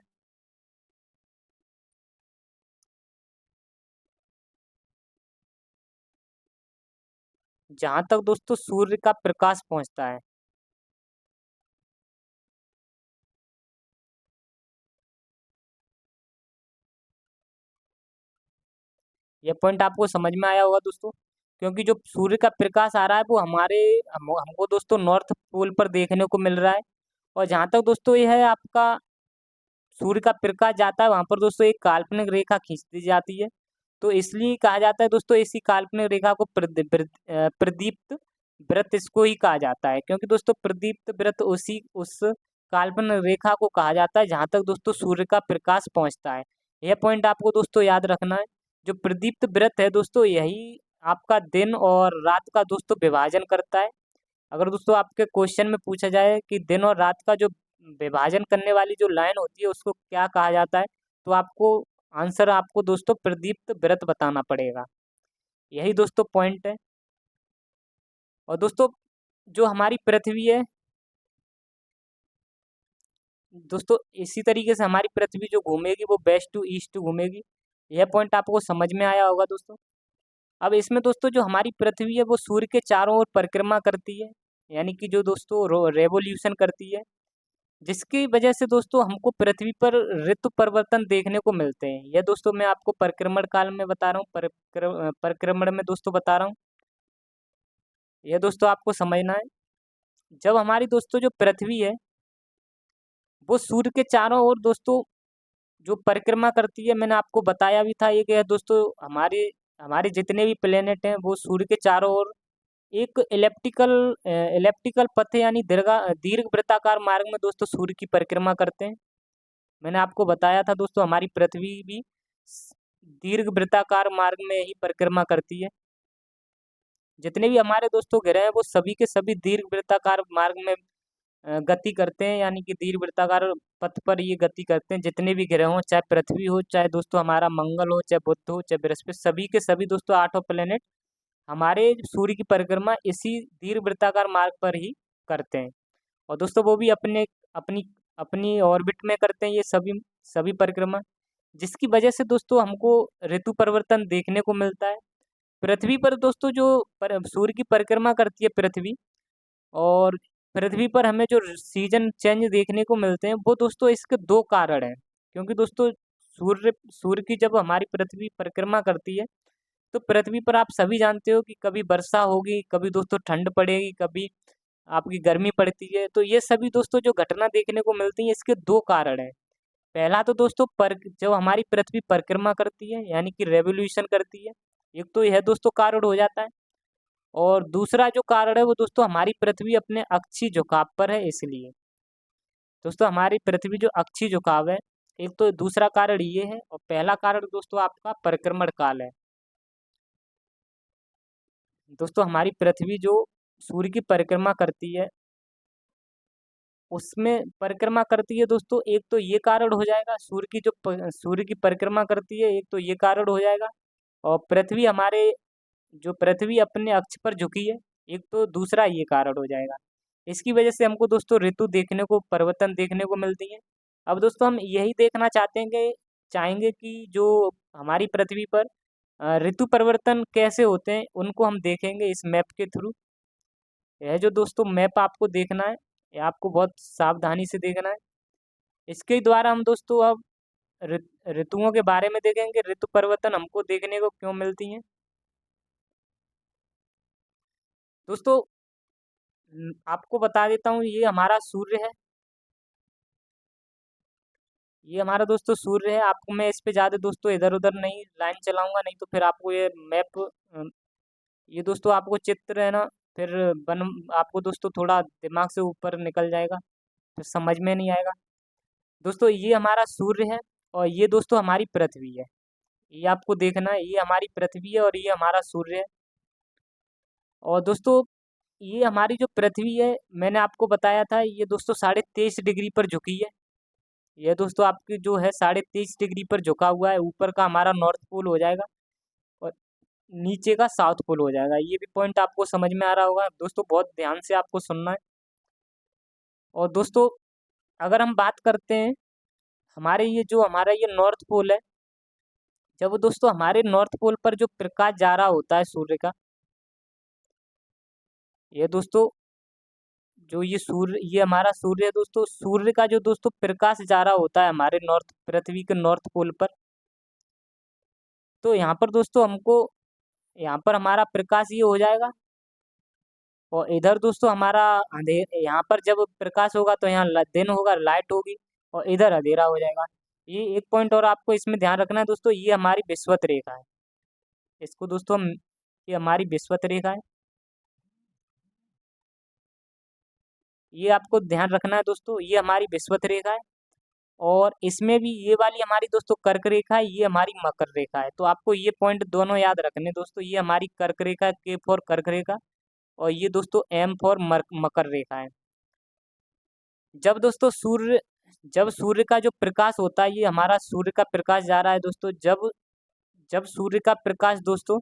Speaker 1: जहाँ तक दोस्तों सूर्य का प्रकाश पहुँचता है। यह पॉइंट आपको समझ में आया होगा दोस्तों, क्योंकि जो सूर्य का प्रकाश आ रहा है वो हमको दोस्तों नॉर्थ पोल पर देखने को मिल रहा है। और जहाँ तक दोस्तों यह है आपका सूर्य का प्रकाश जाता है वहाँ पर दोस्तों एक काल्पनिक रेखा खींच दी जाती है। तो इसलिए कहा जाता है दोस्तों इसी काल्पनिक रेखा को प्रदीप्त वृत्त इसको ही कहा जाता है, क्योंकि दोस्तों प्रदीप्त वृत्त उस काल्पनिक रेखा को कहा जाता है जहाँ तक दोस्तों सूर्य का प्रकाश पहुँचता है। यह पॉइंट आपको दोस्तों याद रखना है। जो प्रदीप्त वृत्त है दोस्तों यही आपका दिन और रात का दोस्तों विभाजन करता है। अगर दोस्तों आपके क्वेश्चन में पूछा जाए कि दिन और रात का जो विभाजन करने वाली जो लाइन होती है उसको क्या कहा जाता है, तो आपको आंसर आपको दोस्तों प्रदीप्त वृत्त बताना पड़ेगा। यही दोस्तों पॉइंट है। और दोस्तों जो हमारी पृथ्वी है दोस्तों, इसी तरीके से हमारी पृथ्वी जो घूमेगी वो वेस्ट टू ईस्ट घूमेगी। यह पॉइंट आपको समझ में आया होगा दोस्तों। अब इसमें दोस्तों जो हमारी पृथ्वी है वो सूर्य के चारों ओर परिक्रमा करती है, यानी कि जो दोस्तों रेवोल्यूशन करती है, जिसकी वजह से दोस्तों हमको पृथ्वी पर ऋतु परिवर्तन देखने को मिलते हैं। यह दोस्तों मैं आपको परिक्रमण काल में बता रहा हूँ, परिक्रमण में दोस्तों बता रहा हूँ। यह दोस्तों आपको समझना है। जब हमारी दोस्तों जो पृथ्वी है वो सूर्य के चारों ओर दोस्तों जो परिक्रमा करती है, मैंने आपको बताया भी था ये कि दोस्तों हमारे हमारे जितने भी प्लेनेट हैं वो सूर्य के चारों ओर एक इलेप्टिकल पथ यानी दीर्घ वृत्ताकार मार्ग में दोस्तों सूर्य की परिक्रमा करते हैं। मैंने आपको बताया था दोस्तों हमारी पृथ्वी भी दीर्घ वृत्ताकार मार्ग में ही परिक्रमा करती है। जितने भी हमारे दोस्तों ग्रह हैं वो सभी के सभी दीर्घ वृत्ताकार मार्ग में गति करते हैं, यानी कि दीर्घ वृत्ताकार पथ पर ये गति करते हैं। जितने भी ग्रह हों, चाहे पृथ्वी हो, चाहे दोस्तों हमारा मंगल हो, चाहे बुध हो, चाहे बृहस्पति, सभी के सभी दोस्तों 8 प्लेनेट हमारे सूर्य की परिक्रमा इसी दीर्घ वृत्ताकार मार्ग पर ही करते हैं। और दोस्तों वो भी अपने अपनी अपनी ऑर्बिट में करते हैं ये सभी सभी परिक्रमा, जिसकी वजह से दोस्तों हमको ऋतु परिवर्तन देखने को मिलता है। पृथ्वी पर दोस्तों जो सूर्य की परिक्रमा करती है पृथ्वी, और पृथ्वी पर हमें जो सीजन चेंज देखने को मिलते हैं वो दोस्तों इसके दो कारण हैं। क्योंकि दोस्तों सूर्य सूर्य की जब हमारी पृथ्वी परिक्रमा करती है तो पृथ्वी पर आप सभी जानते हो कि कभी वर्षा होगी, कभी दोस्तों ठंड पड़ेगी, कभी आपकी गर्मी पड़ती है। तो ये सभी दोस्तों जो घटना देखने को मिलती है इसके दो कारण हैं। पहला तो दोस्तों जब हमारी पृथ्वी परिक्रमा करती है यानी कि रेवोल्यूशन करती है, एक तो यह दोस्तों कारण हो जाता है। और दूसरा जो कारण है वो दोस्तों हमारी पृथ्वी अपने अक्षीय झुकाव पर है, इसलिए दोस्तों हमारी पृथ्वी जो अक्षीय झुकाव है, एक तो दूसरा कारण ये है, और पहला कारण दोस्तों आपका परिक्रमण काल है। दोस्तों हमारी पृथ्वी जो सूर्य की परिक्रमा करती है उसमें परिक्रमा करती है दोस्तों, एक तो ये कारण हो जाएगा सूर्य की जो सूर्य की परिक्रमा करती है, एक तो ये कारण हो जाएगा। और पृथ्वी हमारे जो पृथ्वी अपने अक्ष पर झुकी है, एक तो दूसरा ये कारण हो जाएगा। इसकी वजह से हमको दोस्तों ऋतु देखने को परिवर्तन देखने को मिलती है। अब दोस्तों हम यही देखना चाहेंगे कि जो हमारी पृथ्वी पर ऋतु परिवर्तन कैसे होते हैं उनको हम देखेंगे इस मैप के थ्रू। यह जो दोस्तों मैप आपको देखना है, ये आपको बहुत सावधानी से देखना है। इसके द्वारा हम दोस्तों अब ऋतुओं के बारे में देखेंगे, ऋतु परिवर्तन हमको देखने को क्यों मिलती हैं। दोस्तों आपको बता देता हूँ, ये हमारा सूर्य है, ये हमारा दोस्तों सूर्य है। आपको मैं इस पे ज़्यादा दोस्तों इधर उधर नहीं लाइन चलाऊंगा, नहीं तो फिर आपको ये मैप ये दोस्तों आपको चित्र है ना, फिर बन आपको दोस्तों थोड़ा दिमाग से ऊपर निकल जाएगा, फिर समझ में नहीं आएगा। दोस्तों ये हमारा सूर्य है और ये दोस्तों हमारी पृथ्वी है। ये आपको देखना है, ये हमारी पृथ्वी है और ये हमारा सूर्य है। और दोस्तों ये हमारी जो पृथ्वी है, मैंने आपको बताया था ये दोस्तों 23.5 डिग्री पर झुकी है। ये दोस्तों आपकी जो है 23.5 डिग्री पर झुका हुआ है। ऊपर का हमारा नॉर्थ पोल हो जाएगा और नीचे का साउथ पोल हो जाएगा। ये भी पॉइंट आपको समझ में आ रहा होगा दोस्तों, बहुत ध्यान से आपको सुनना है। और दोस्तों अगर हम बात करते हैं हमारा ये नॉर्थ पोल है, जब दोस्तों हमारे नॉर्थ पोल पर जो प्रकाश जा रहा होता है सूर्य का, ये दोस्तों जो ये हमारा सूर्य है दोस्तों, सूर्य का जो दोस्तों प्रकाश जा रहा होता है हमारे पृथ्वी के नॉर्थ पोल पर, तो यहाँ पर दोस्तों हमको यहाँ पर हमारा प्रकाश ये हो जाएगा। और इधर दोस्तों हमारा अंधेर, यहाँ पर जब प्रकाश होगा तो यहाँ दिन होगा, लाइट होगी। और इधर अंधेरा हो जाएगा। ये एक पॉइंट और आपको इसमें ध्यान रखना है दोस्तों, ये हमारी विषुवत रेखा है। इसको दोस्तों हम, ये हमारी विषुवत रेखा है। ये आपको ध्यान रखना है दोस्तों, ये हमारी विषुवत रेखा है। और इसमें भी ये वाली हमारी दोस्तों कर्क रेखा है, ये हमारी मकर रेखा है। तो आपको ये पॉइंट दोनों याद रखने दोस्तों, ये हमारी कर्क रेखा, के फॉर कर्क रेखा, और ये दोस्तों एम फॉर मकर रेखा है। जब दोस्तों सूर्य, जब सूर्य का जो प्रकाश होता है, ये हमारा सूर्य का प्रकाश जा रहा है दोस्तों, जब जब सूर्य का प्रकाश दोस्तों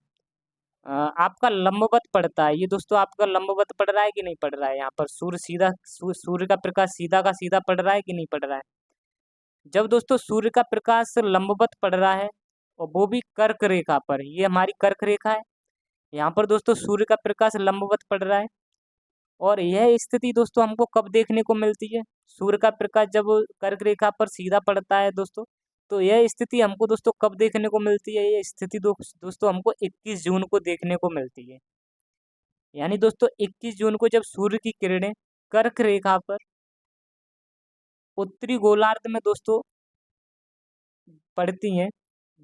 Speaker 1: आपका लंबवत पड़ता है, ये दोस्तों आपका लंबवत पड़ रहा है कि नहीं पड़ रहा है, यहाँ पर सूर्य सीधा, सूर्य का प्रकाश सीधा का सीधा पड़ रहा है कि नहीं पड़ रहा है। जब दोस्तों सूर्य का प्रकाश लंबवत पड़ रहा है, और वो भी कर्क रेखा पर, ये हमारी कर्क रेखा है, यहाँ पर दोस्तों सूर्य का प्रकाश लंबवत पड़ रहा है। और यह स्थिति दोस्तों हमको कब देखने को मिलती है, सूर्य का प्रकाश जब कर्क रेखा पर सीधा पड़ता है दोस्तों, तो यह स्थिति हमको दोस्तों कब देखने को मिलती है, ये स्थिति दोस्तों हमको 21 जून को देखने को मिलती है। यानी दोस्तों 21 जून को जब सूर्य की किरणें कर्क रेखा पर उत्तरी गोलार्ध में दोस्तों पड़ती हैं,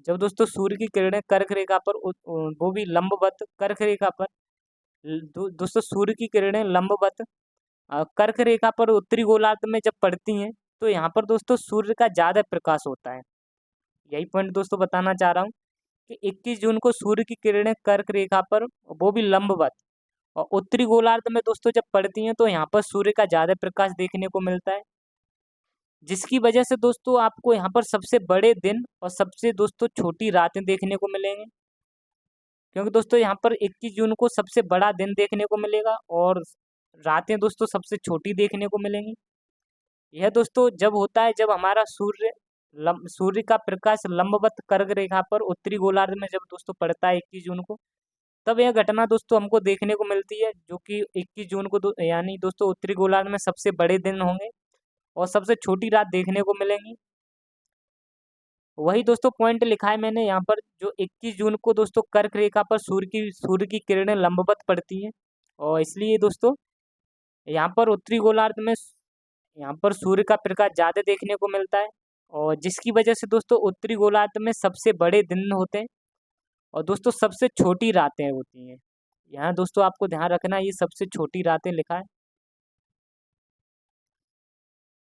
Speaker 1: जब दोस्तों सूर्य की किरणें कर्क रेखा पर वो भी लंबवत कर्क रेखा पर, दोस्तों सूर्य की किरणें लंबवत कर्क रेखा पर उत्तरी गोलार्ध में जब पड़ती हैं, तो यहाँ पर दोस्तों सूर्य का ज्यादा प्रकाश होता है। यही पॉइंट दोस्तों बताना चाह रहा हूँ कि 21 जून को सूर्य की किरणें कर्क रेखा पर, वो भी लंबवत, और उत्तरी गोलार्ध में दोस्तों जब पड़ती हैं, तो यहाँ पर सूर्य का ज्यादा प्रकाश देखने को मिलता है, जिसकी वजह से दोस्तों आपको यहाँ पर सबसे बड़े दिन और सबसे दोस्तों छोटी रातें देखने को मिलेंगे। क्योंकि दोस्तों यहाँ पर 21 जून को सबसे बड़ा दिन देखने को मिलेगा, और रातें दोस्तों सबसे छोटी देखने को मिलेंगी। यह दोस्तों जब होता है, जब हमारा सूर्य सूर्य का प्रकाश लंबवत कर्क रेखा पर उत्तरी गोलार्ध में जब दोस्तों पड़ता है 21 जून को, तब यह घटना दोस्तों हमको देखने को मिलती है, जो कि 21 जून को यानी दोस्तों उत्तरी गोलार्ध में सबसे बड़े दिन होंगे और सबसे छोटी रात देखने को मिलेंगी। वही दोस्तों पॉइंट लिखा है मैंने यहाँ पर, जो 21 जून को दोस्तों कर्क रेखा पर सूर्य की किरणें लंबवत पड़ती हैं, और इसलिए दोस्तों यहाँ पर उत्तरी गोलार्ध में यहाँ पर सूर्य का प्रकाश ज़्यादा देखने को मिलता है, और जिसकी वजह से दोस्तों उत्तरी गोलार्ध में सबसे बड़े दिन होते हैं, और दोस्तों सबसे छोटी रातें होती हैं। यहाँ दोस्तों आपको ध्यान रखना है, ये सबसे छोटी रातें लिखा है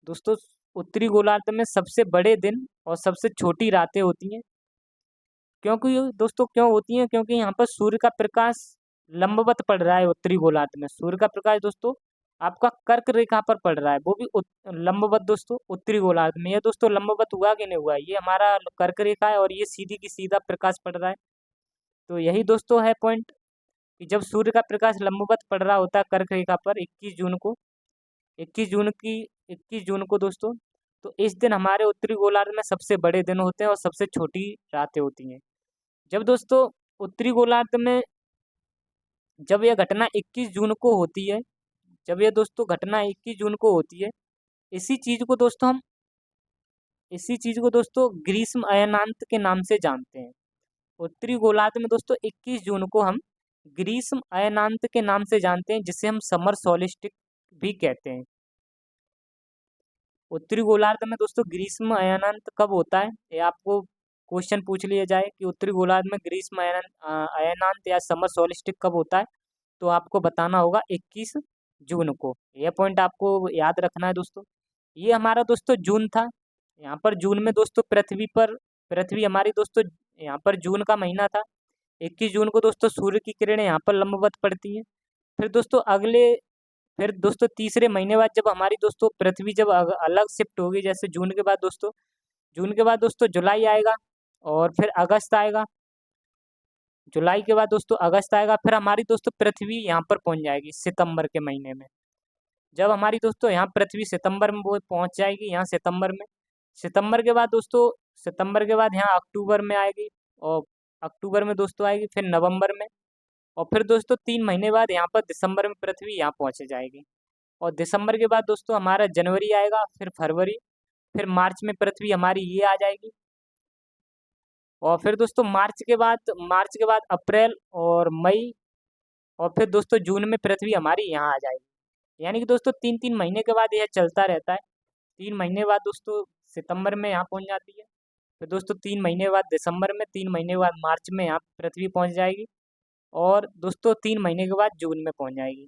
Speaker 1: दोस्तों, उत्तरी गोलार्ध में सबसे बड़े दिन और सबसे छोटी रातें होती हैं। क्योंकि दोस्तों क्यों होती हैं, क्योंकि यहाँ पर सूर्य का प्रकाश लंबवत पड़ रहा है उत्तरी गोलार्ध में, सूर्य का प्रकाश दोस्तों आपका कर्क रेखा पर पड़ रहा है, वो भी लंबवत दोस्तों उत्तरी गोलार्ध में। ये दोस्तों लंबवत हुआ कि नहीं हुआ, ये हमारा कर्क रेखा है, और ये सीधी की सीधा प्रकाश पड़ रहा है। तो यही दोस्तों है पॉइंट, कि जब सूर्य का प्रकाश लंबवत पड़ रहा होता है कर्क रेखा पर 21 जून को, 21 जून की 21 जून को दोस्तों, तो इस दिन हमारे उत्तरी गोलार्ध में सबसे बड़े दिन होते हैं और सबसे छोटी रातें होती हैं। जब दोस्तों उत्तरी गोलार्ध में जब यह घटना 21 जून को होती है, जब यह दोस्तों घटना 21 जून को होती है, इसी चीज को दोस्तों हम, इसी चीज को दोस्तों ग्रीष्म अयनांत के नाम से जानते हैं। उत्तरी गोलार्ध में दोस्तों 21 जून को हम ग्रीष्म अयनांत के नाम से जानते हैं, जिसे हम समर सोलिस्टिक भी कहते हैं। उत्तरी गोलार्ध में दोस्तों ग्रीष्म अयनांत कब होता है, ये आपको क्वेश्चन पूछ लिया जाए कि उत्तरी गोलार्ध में ग्रीष्म अयनांत या समर सोलिस्टिक कब होता है, तो आपको बताना होगा 21 जून को। यह पॉइंट आपको याद रखना है दोस्तों। ये हमारा दोस्तों जून था। यहाँ पर जून में दोस्तों पृथ्वी हमारी दोस्तों, यहाँ पर जून का महीना था। 21 जून को दोस्तों सूर्य की किरणें यहाँ पर लंबवत पड़ती हैं। फिर दोस्तों फिर दोस्तों तीसरे महीने बाद जब हमारी दोस्तों पृथ्वी जब अलग शिफ्ट होगी, जैसे जून के बाद दोस्तों जुलाई आएगा, और फिर अगस्त आएगा। जुलाई के बाद दोस्तों अगस्त आएगा, फिर हमारी दोस्तों पृथ्वी यहाँ पर पहुंच जाएगी सितंबर के महीने में। जब हमारी दोस्तों यहाँ पृथ्वी सितंबर में वो पहुंच जाएगी, यहाँ सितंबर में, सितंबर के बाद यहाँ अक्टूबर में आएगी, और अक्टूबर में दोस्तों आएगी फिर नवंबर में, और फिर दोस्तों 3 महीने बाद यहाँ पर दिसंबर में पृथ्वी यहाँ पहुँच जाएगी। और दिसंबर के बाद दोस्तों हमारा जनवरी आएगा, फिर फरवरी, फिर मार्च में पृथ्वी हमारी ये आ जाएगी। और फिर दोस्तों मार्च के बाद अप्रैल और मई, और फिर दोस्तों जून में पृथ्वी हमारी यहाँ आ जाएगी। यानी कि दोस्तों 3-3 महीने के बाद यह चलता रहता है। 3 महीने बाद दोस्तों सितंबर में यहाँ पहुँच जाती है। फिर दोस्तों 3 महीने बाद दिसंबर में, 3 महीने बाद मार्च में यहाँ पृथ्वी पहुँच जाएगी और दोस्तों 3 महीने के बाद जून में पहुँच जाएगी।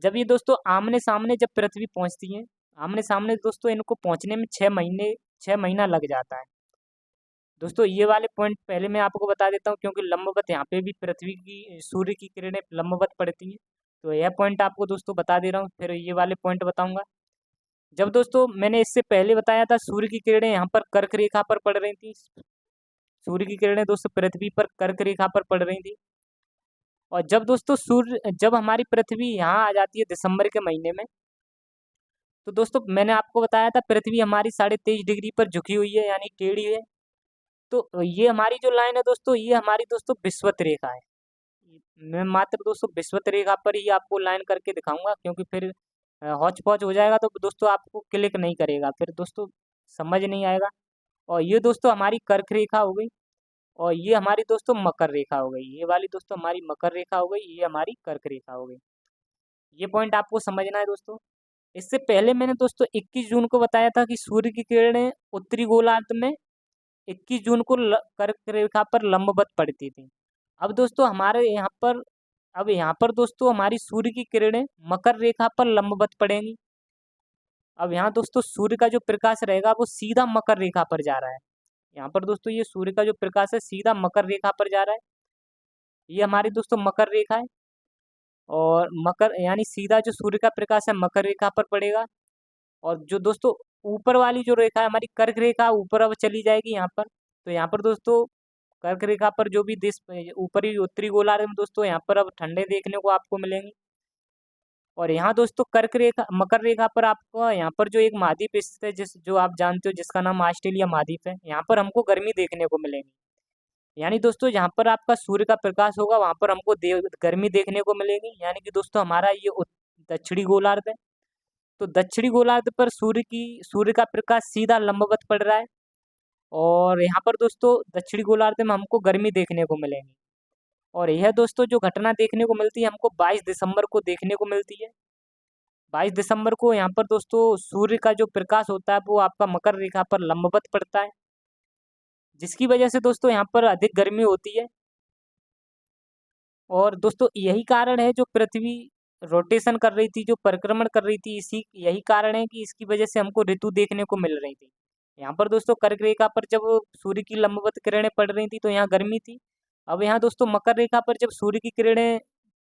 Speaker 1: जब ये दोस्तों आमने-सामने जब पृथ्वी पहुँचती हैं, आमने-सामने दोस्तों इनको पहुँचने में 6 महीना लग जाता है। दोस्तों ये वाले पॉइंट पहले मैं आपको बता देता हूँ क्योंकि लंबवत यहाँ पे भी पृथ्वी की सूर्य की किरणें लंबवत पड़ती हैं। तो यह पॉइंट आपको दोस्तों बता दे रहा हूँ, फिर ये वाले पॉइंट बताऊँगा। जब दोस्तों मैंने इससे पहले बताया था सूर्य की किरणें यहाँ पर कर्क रेखा पर पड़ रही थी। सूर्य की किरणें दोस्तों पृथ्वी पर कर्क रेखा पर पड़ रही थी। और जब हमारी पृथ्वी यहाँ आ जाती है दिसंबर के महीने में, तो दोस्तों मैंने आपको बताया था पृथ्वी हमारी 23.5 डिग्री पर झुकी हुई है यानी टेढ़ी है। तो ये हमारी जो लाइन है दोस्तों, ये हमारी दोस्तों विषुवत रेखा है। मैं मात्र दोस्तों विषुवत रेखा पर ही आपको लाइन करके दिखाऊंगा क्योंकि फिर हौच पौच हो जाएगा तो दोस्तों आपको क्लिक नहीं करेगा, फिर दोस्तों समझ नहीं आएगा। और ये दोस्तों हमारी कर्क रेखा हो गई और ये हमारी दोस्तों मकर रेखा हो गई। ये वाली दोस्तों हमारी मकर रेखा हो गई, ये हमारी कर्क रेखा हो गई। ये पॉइंट आपको समझना है दोस्तों। इससे पहले मैंने दोस्तों 21 जून को बताया था कि सूर्य की किरणें उत्तरी गोलार्ध में 21 जून को कर्क रेखा पर लंबवत पड़ती थी। अब दोस्तों हमारे यहाँ पर अब यहाँ पर दोस्तों हमारी सूर्य की किरणें मकर रेखा पर लंबवत पड़ेंगी। अब यहाँ दोस्तों सूर्य का जो प्रकाश रहेगा वो सीधा मकर रेखा पर जा रहा है। यहाँ पर दोस्तों ये सूर्य का जो प्रकाश है सीधा मकर रेखा पर जा रहा है। ये हमारी दोस्तों मकर रेखा है और मकर यानी सीधा जो सूर्य का प्रकाश है मकर रेखा पर पड़ेगा। और जो दोस्तों ऊपर वाली जो रेखा है हमारी कर्क रेखा ऊपर अब चली जाएगी यहाँ पर। तो यहाँ पर दोस्तों कर्क रेखा पर जो भी देश ऊपरी उत्तरी गोलार्ध में दोस्तों यहाँ पर अब ठंडे देखने को आपको मिलेंगे। और यहाँ दोस्तों कर्क रेखा मकर रेखा पर आपको यहाँ पर जो एक महाद्वीप स्थित है जो आप जानते हो जिसका नाम ऑस्ट्रेलिया महाद्वीप है, यहाँ पर हमको गर्मी देखने को मिलेगी। यानी दोस्तों जहाँ पर आपका सूर्य का प्रकाश होगा वहाँ पर हमको गर्मी देखने को मिलेगी। यानी कि दोस्तों हमारा ये दक्षिणी गोलार्ध है। तो दक्षिणी गोलार्ध पर सूर्य का प्रकाश सीधा लंबवत पड़ रहा है और यहाँ पर दोस्तों दक्षिणी गोलार्ध में हमको गर्मी देखने को मिलेगी। और यह दोस्तों जो घटना देखने को मिलती है हमको 22 दिसंबर को देखने को मिलती है। 22 दिसंबर को यहाँ पर दोस्तों सूर्य का जो प्रकाश होता है वो आपका मकर रेखा पर लंबवत पड़ता है, जिसकी वजह से दोस्तों यहाँ पर अधिक गर्मी होती है। और दोस्तों यही कारण है जो पृथ्वी रोटेशन कर रही थी, जो परिक्रमण कर रही थी, इसी यही कारण है कि इसकी वजह से हमको ऋतु देखने को मिल रही थी। यहाँ पर दोस्तों कर्क रेखा पर जब सूर्य की लंबवत किरणें पड़ रही थी तो यहाँ गर्मी थी। अब यहाँ दोस्तों मकर रेखा पर जब सूर्य की किरणें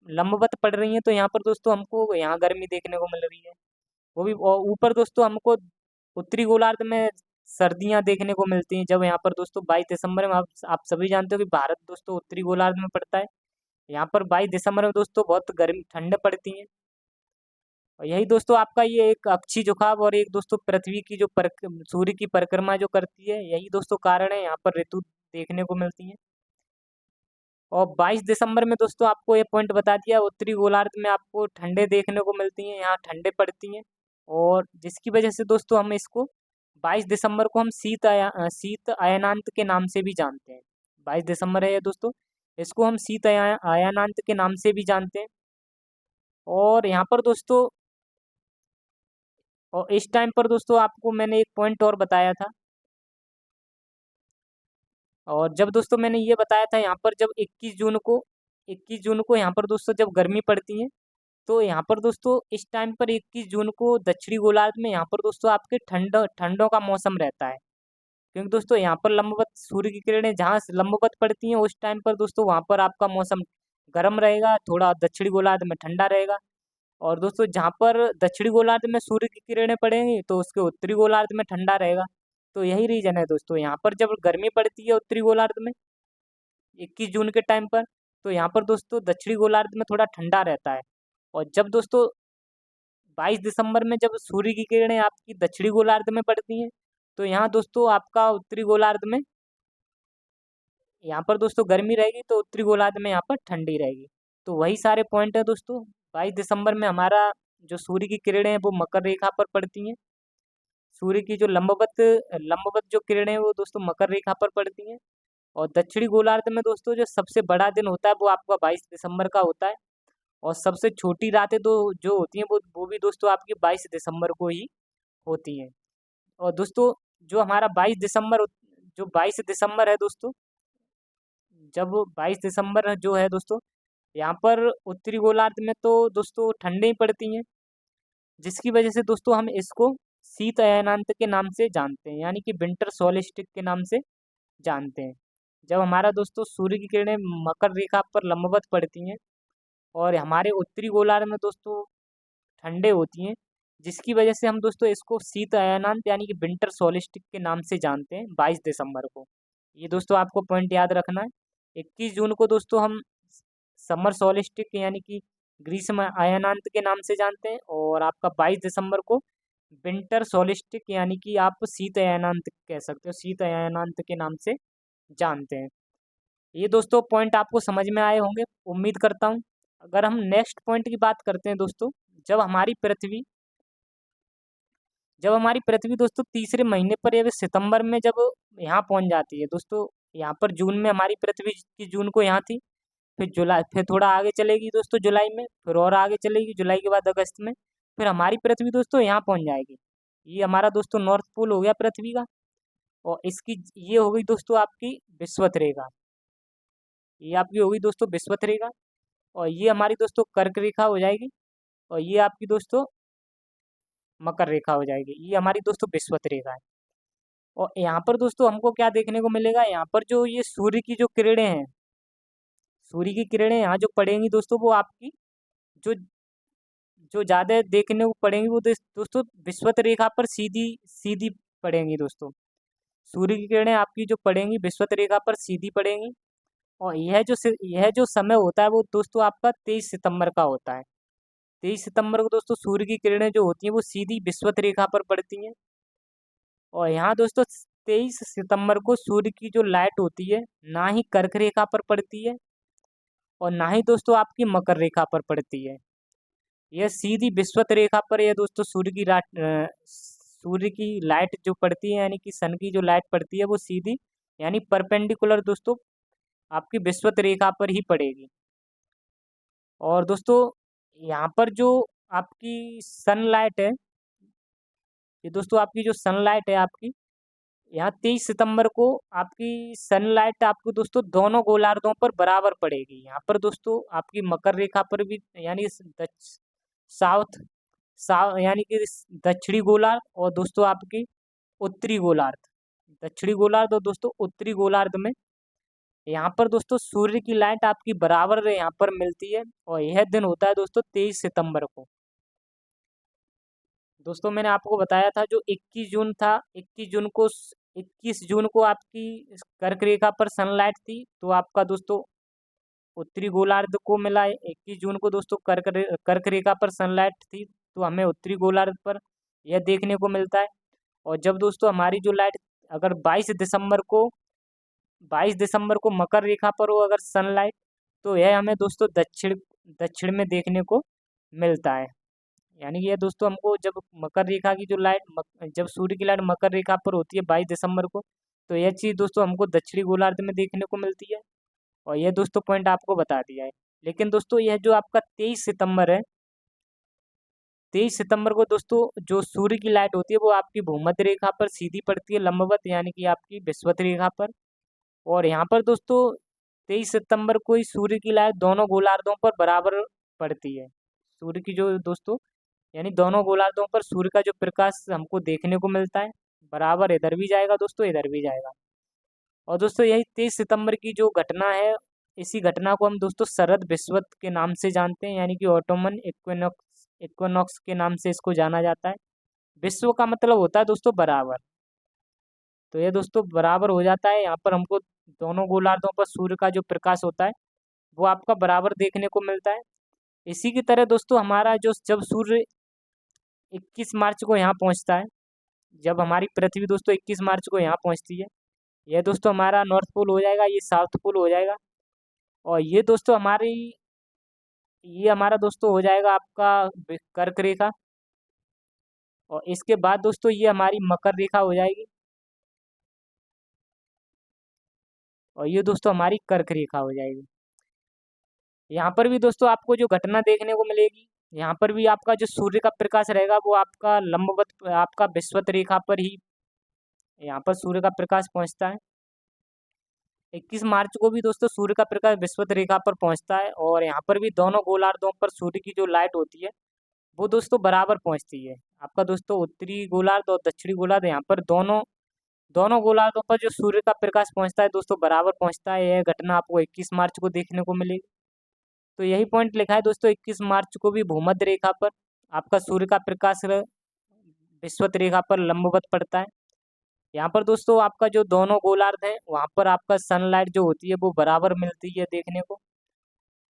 Speaker 1: लंबवत पड़ रही हैं तो यहाँ पर दोस्तों हमको यहाँ गर्मी देखने को मिल रही है। वो भी और ऊपर दोस्तों हमको उत्तरी गोलार्ध में सर्दियाँ देखने को मिलती हैं। जब यहाँ पर दोस्तों 22 दिसंबर में आप सभी जानते हो कि भारत दोस्तों उत्तरी गोलार्ध में पड़ता है। यहाँ पर 22 दिसंबर में दोस्तों बहुत गर्मी ठंड पड़ती है। और यही दोस्तों आपका ये एक अक्षी झुकाव और एक दोस्तों पृथ्वी की जो सूर्य की परिक्रमा जो करती है, यही दोस्तों कारण है यहाँ पर ऋतु देखने को मिलती है। और 22 दिसंबर में दोस्तों आपको ये पॉइंट बता दिया, उत्तरी गोलार्ध में आपको ठंडे देखने को मिलती हैं, यहाँ ठंडे पड़ती हैं। और जिसकी वजह से दोस्तों हम इसको 22 दिसंबर को हम शीत अयनांत के नाम से भी जानते हैं। 22 दिसंबर है ये दोस्तों, इसको हम शीत अयनांत के नाम से भी जानते हैं। और यहाँ पर दोस्तों और इस टाइम पर दोस्तों आपको मैंने एक पॉइंट और बताया था। और जब दोस्तों मैंने ये बताया था यहाँ पर जब 21 जून को यहाँ पर दोस्तों जब गर्मी पड़ती है तो यहाँ पर दोस्तों इस टाइम पर 21 जून को दक्षिणी गोलार्ध में यहाँ पर दोस्तों आपके ठंडों का मौसम रहता है। क्योंकि दोस्तों यहाँ पर लंबवत सूर्य की किरणें जहाँ लंबवत पड़ती हैं उस टाइम पर दोस्तों वहाँ पर आपका मौसम गर्म रहेगा, थोड़ा दक्षिणी गोलार्ध में ठंडा रहेगा। और दोस्तों जहाँ पर दक्षिणी गोलार्ध में सूर्य की किरणें पड़ेंगी तो उसके उत्तरी गोलार्ध में ठंडा रहेगा। तो यही रीजन है दोस्तों, यहाँ पर जब गर्मी पड़ती है उत्तरी गोलार्ध में 21 जून के टाइम पर, तो यहाँ पर दोस्तों दक्षिणी गोलार्ध में थोड़ा ठंडा रहता है। और जब दोस्तों 22 दिसंबर में जब सूर्य की किरणें आपकी दक्षिणी गोलार्ध में पड़ती हैं तो यहाँ दोस्तों आपका उत्तरी गोलार्ध में यहाँ पर दोस्तों गर्मी रहेगी तो उत्तरी गोलार्ध में यहाँ पर ठंडी रहेगी। तो वही सारे पॉइंट है दोस्तों। 22 दिसंबर में हमारा जो सूर्य की किरणें हैं वो मकर रेखा पर पड़ती हैं। सूर्य की जो लंबवत जो किरणें हैं वो दोस्तों मकर रेखा पर पड़ती हैं। और दक्षिणी गोलार्ध में दोस्तों जो सबसे बड़ा दिन होता है वो आपका 22 दिसंबर का होता है। और सबसे छोटी रातें जो होती हैं वो भी दोस्तों आपकी 22 दिसंबर को ही होती हैं। और दोस्तों जो हमारा 22 दिसंबर है दोस्तों, जब 22 दिसंबर जो है दोस्तों, यहाँ पर उत्तरी गोलार्ध में तो दोस्तों ठंडें ही पड़ती हैं, जिसकी वजह से दोस्तों हम इसको शीत अयनांत के नाम से जानते हैं, यानी कि विंटर सोलिस्टिक के नाम से जानते हैं। जब हमारा दोस्तों सूर्य की किरणें मकर रेखा पर लंबवत पड़ती हैं और हमारे उत्तरी गोलार्ध में दोस्तों ठंडे होती हैं, जिसकी वजह से हम दोस्तों इसको शीत अयनांत यानी कि विंटर सोलिस्टिक के नाम से जानते हैं 22 दिसंबर को। ये दोस्तों आपको पॉइंट याद रखना है। 21 जून को दोस्तों हम समर सोलिस्टिक यानी कि ग्रीष्म अयनांत के नाम से जानते हैं, और आपका 22 दिसंबर को विंटर सोलिस्टिक यानी कि आप शीत अयनांत कह सकते हो, शीत अयनांत के नाम से जानते हैं। ये दोस्तों पॉइंट आपको समझ में आए होंगे, उम्मीद करता हूँ। अगर हम नेक्स्ट पॉइंट की बात करते हैं दोस्तों, जब हमारी पृथ्वी दोस्तों तीसरे महीने पर या फिर सितंबर में जब यहाँ पहुँच जाती है दोस्तों, यहाँ पर जून में हमारी पृथ्वी की जून को यहाँ थी, फिर जुलाई, फिर थोड़ा आगे चलेगी दोस्तों जुलाई में, फिर और आगे चलेगी जुलाई के बाद अगस्त में, फिर हमारी पृथ्वी दोस्तों यहाँ पहुँच जाएगी। ये हमारा दोस्तों नॉर्थ पोल हो गया पृथ्वी का, और इसकी ये हो गई दोस्तों आपकी विषुवत रेखा, ये आपकी हो गई दोस्तों विषुवत रेखा, और ये हमारी दोस्तों कर्क रेखा हो जाएगी, और ये आपकी दोस्तों मकर रेखा हो जाएगी। ये हमारी दोस्तों विषुवत रेखा है। और यहाँ पर दोस्तों हमको क्या देखने को मिलेगा, यहाँ पर जो ये सूर्य की जो किरणें हैं, सूर्य की किरणें यहाँ जो पड़ेंगी दोस्तों, वो आपकी जो जो ज़्यादा देखने को पड़ेंगी वो दोस्तों विषुवत रेखा पर सीधी सीधी पड़ेंगी दोस्तों। सूर्य की किरणें आपकी जो पड़ेंगी विषुवत रेखा पर सीधी पड़ेंगी, और यह जो समय होता है वो दोस्तों आपका 23 सितंबर का होता है। 23 सितंबर को दोस्तों सूर्य की किरणें जो होती हैं वो सीधी विषुवत रेखा पर पड़ती हैं, और यहाँ दोस्तों 23 सितंबर को सूर्य की जो लाइट होती है ना ही कर्क रेखा पर पड़ती है और ना ही दोस्तों आपकी मकर रेखा पर पड़ती है। यह सीधी विषुवत रेखा पर यह दोस्तों सूर्य की लाइट जो पड़ती है यानी कि सन की जो लाइट पड़ती है वो सीधी यानी परपेंडिकुलर दोस्तों आपकी विषुवत रेखा पर ही पड़ेगी। और दोस्तों यहाँ पर जो आपकी सनलाइट है, ये दोस्तों आपकी जो सनलाइट है आपकी यहाँ 23 सितंबर को आपकी सनलाइट आपको दोस्तों दोनों गोलार्धों पर बराबर पड़ेगी। यहाँ पर दोस्तों आपकी मकर रेखा पर भी यानी साउथ साउ यानी कि दक्षिणी गोलार्ध और दोस्तों आपकी उत्तरी गोलार्ध, दक्षिणी गोलार्ध और दोस्तों उत्तरी गोलार्ध में यहाँ पर दोस्तों सूर्य की लाइट आपकी बराबर यहाँ पर मिलती है, और यह दिन होता है दोस्तों 23 सितंबर को। दोस्तों मैंने आपको बताया था जो 21 जून था, 21 जून को आपकी कर्क रेखा पर सनलाइट थी, तो आपका दोस्तों उत्तरी गोलार्ध को मिला है। 21 जून को दोस्तों कर्क रेखा पर सनलाइट थी, तो हमें उत्तरी गोलार्ध पर यह देखने को मिलता है। और जब दोस्तों हमारी जो लाइट अगर 22 दिसंबर को मकर रेखा पर हो अगर सनलाइट, तो यह हमें दोस्तों दक्षिण दक्षिण में देखने को मिलता है। यानी कि ये दोस्तों हमको जब मकर रेखा की जो जब सूर्य की लाइट मकर रेखा पर होती है 22 दिसंबर को, तो यह चीज़ दोस्तों हमको दक्षिणी गोलार्ध में देखने को मिलती है, और यह दोस्तों पॉइंट आपको बता दिया है। लेकिन दोस्तों यह जो आपका 23 सितंबर है, 23 सितंबर को दोस्तों जो सूर्य की लाइट होती है वो आपकी भूमध्य रेखा पर सीधी पड़ती है लंबवत यानी कि आपकी विषुवत रेखा पर, और यहाँ पर दोस्तों 23 सितंबर को ही सूर्य की लाइट दोनों गोलार्धों पर बराबर पड़ती है। सूर्य की जो दोस्तों यानी दोनों गोलार्धों पर सूर्य का जो प्रकाश हमको देखने को मिलता है बराबर इधर भी जाएगा दोस्तों इधर भी जाएगा। और दोस्तों यही 23 सितंबर की जो घटना है, इसी घटना को हम दोस्तों शरद विषुवत के नाम से जानते हैं, यानी कि ऑटोमन इक्विनॉक्स के नाम से इसको जाना जाता है। विश्व का मतलब होता है दोस्तों बराबर, तो ये दोस्तों बराबर हो जाता है। यहाँ पर हमको दोनों गोलार्धों पर सूर्य का जो प्रकाश होता है वो आपका बराबर देखने को मिलता है। इसी की तरह दोस्तों हमारा जो जब सूर्य 21 मार्च को यहाँ पहुँचता है, जब हमारी पृथ्वी दोस्तों 21 मार्च को यहाँ पहुँचती है, यह दोस्तों हमारा नॉर्थ पोल हो जाएगा, ये साउथ पोल हो जाएगा, और ये हमारा दोस्तों हो जाएगा आपका कर्क रेखा, और इसके बाद दोस्तों ये हमारी मकर रेखा हो जाएगी, और ये दोस्तों हमारी कर्क रेखा हो जाएगी। यहाँ पर भी दोस्तों आपको जो घटना देखने को मिलेगी, यहाँ पर भी आपका जो सूर्य का प्रकाश रहेगा वो आपका लंबवत आपका विषुवत रेखा पर ही यहाँ पर सूर्य का प्रकाश पहुँचता है। 21 मार्च को भी दोस्तों सूर्य का प्रकाश विषुवत रेखा पर पहुँचता है, और यहाँ पर भी दोनों गोलार्धों पर सूर्य की जो लाइट होती है वो दोस्तों बराबर पहुँचती है। आपका दोस्तों उत्तरी गोलार्ध और दक्षिणी गोलार्ध, यहाँ पर दोनों दोनों गोलार्धों पर जो सूर्य का प्रकाश पहुँचता है दोस्तों बराबर पहुँचता है। यह घटना आपको 21 मार्च को देखने को मिलेगी। तो यही पॉइंट लिखा है दोस्तों, 21 मार्च को भी भूमध्य रेखा पर आपका सूर्य का प्रकाश विषुवत रेखा पर लंबवत पड़ता है। यहाँ पर दोस्तों आपका जो दोनों गोलार्ध हैं वहाँ पर आपका सनलाइट जो होती है वो बराबर मिलती है देखने को,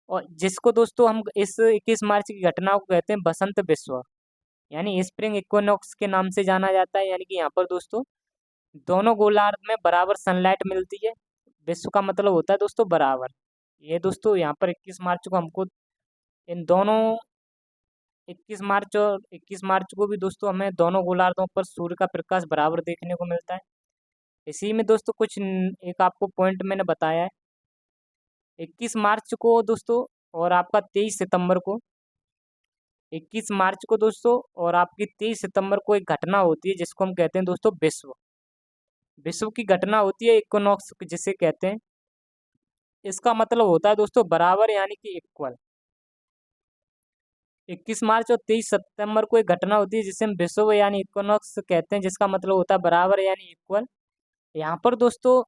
Speaker 1: और जिसको दोस्तों हम इस 21 मार्च की घटना को कहते हैं बसंत विश्व, यानी स्प्रिंग इक्विनॉक्स के नाम से जाना जाता है। यानी कि यहाँ पर दोस्तों दोनों गोलार्ध में बराबर सनलाइट मिलती है। विश्व का मतलब होता है दोस्तों बराबर। ये दोस्तों यहाँ पर 21 मार्च को हमको इन दोनों 21 मार्च को भी दोस्तों हमें दोनों गोलार्धों पर सूर्य का प्रकाश बराबर देखने को मिलता है। इसी में दोस्तों कुछ एक आपको पॉइंट मैंने बताया है। 21 मार्च को दोस्तों और आपका 23 सितंबर को, 21 मार्च को दोस्तों और आपकी 23 सितंबर को एक घटना होती है जिसको हम कहते हैं दोस्तों विश्व विश्व की घटना होती है, इक्विनॉक्स जिसे कहते हैं। इसका मतलब होता है दोस्तों बराबर, यानी कि इक्वल। 21 मार्च और 23 सितंबर को एक घटना होती है जिसे हम विषुव यानी इक्विनॉक्स कहते हैं, जिसका मतलब होता है बराबर यानी इक्वल। यहाँ पर दोस्तों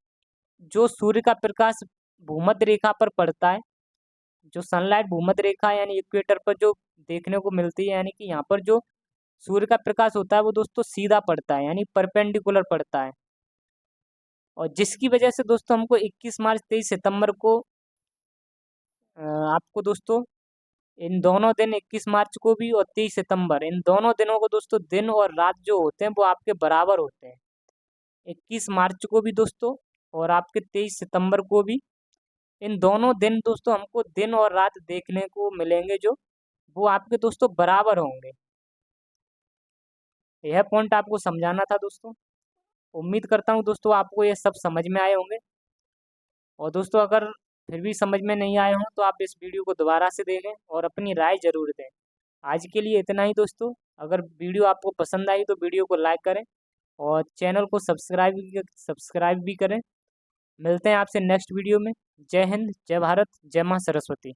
Speaker 1: जो सूर्य का प्रकाश भूमध्य रेखा पर पड़ता है, जो सनलाइट भूमध्य रेखा यानी इक्वेटर पर जो देखने को मिलती है, यानी कि यहाँ पर जो सूर्य का प्रकाश होता है वो दोस्तों सीधा पड़ता है, यानी परपेंडिकुलर पड़ता है। और जिसकी वजह से दोस्तों हमको 21 मार्च 23 सितंबर को आपको दोस्तों इन दोनों दिन 21 मार्च को भी और 23 सितंबर, इन दोनों दिनों को दोस्तों दिन और रात जो होते हैं वो आपके बराबर होते हैं। 21 मार्च को भी दोस्तों और आपके 23 सितंबर को भी, इन दोनों दिन दोस्तों हमको दिन और रात देखने को मिलेंगे जो वो आपके दोस्तों बराबर होंगे। यह पॉइंट आपको समझाना था दोस्तों। उम्मीद करता हूँ दोस्तों आपको ये सब समझ में आए होंगे। और दोस्तों अगर फिर भी समझ में नहीं आए हों तो आप इस वीडियो को दोबारा से देखें और अपनी राय जरूर दें। आज के लिए इतना ही दोस्तों। अगर वीडियो आपको पसंद आई तो वीडियो को लाइक करें और चैनल को सब्सक्राइब भी करें। मिलते हैं आपसे नेक्स्ट वीडियो में। जय हिंद, जय भारत, जय मां सरस्वती।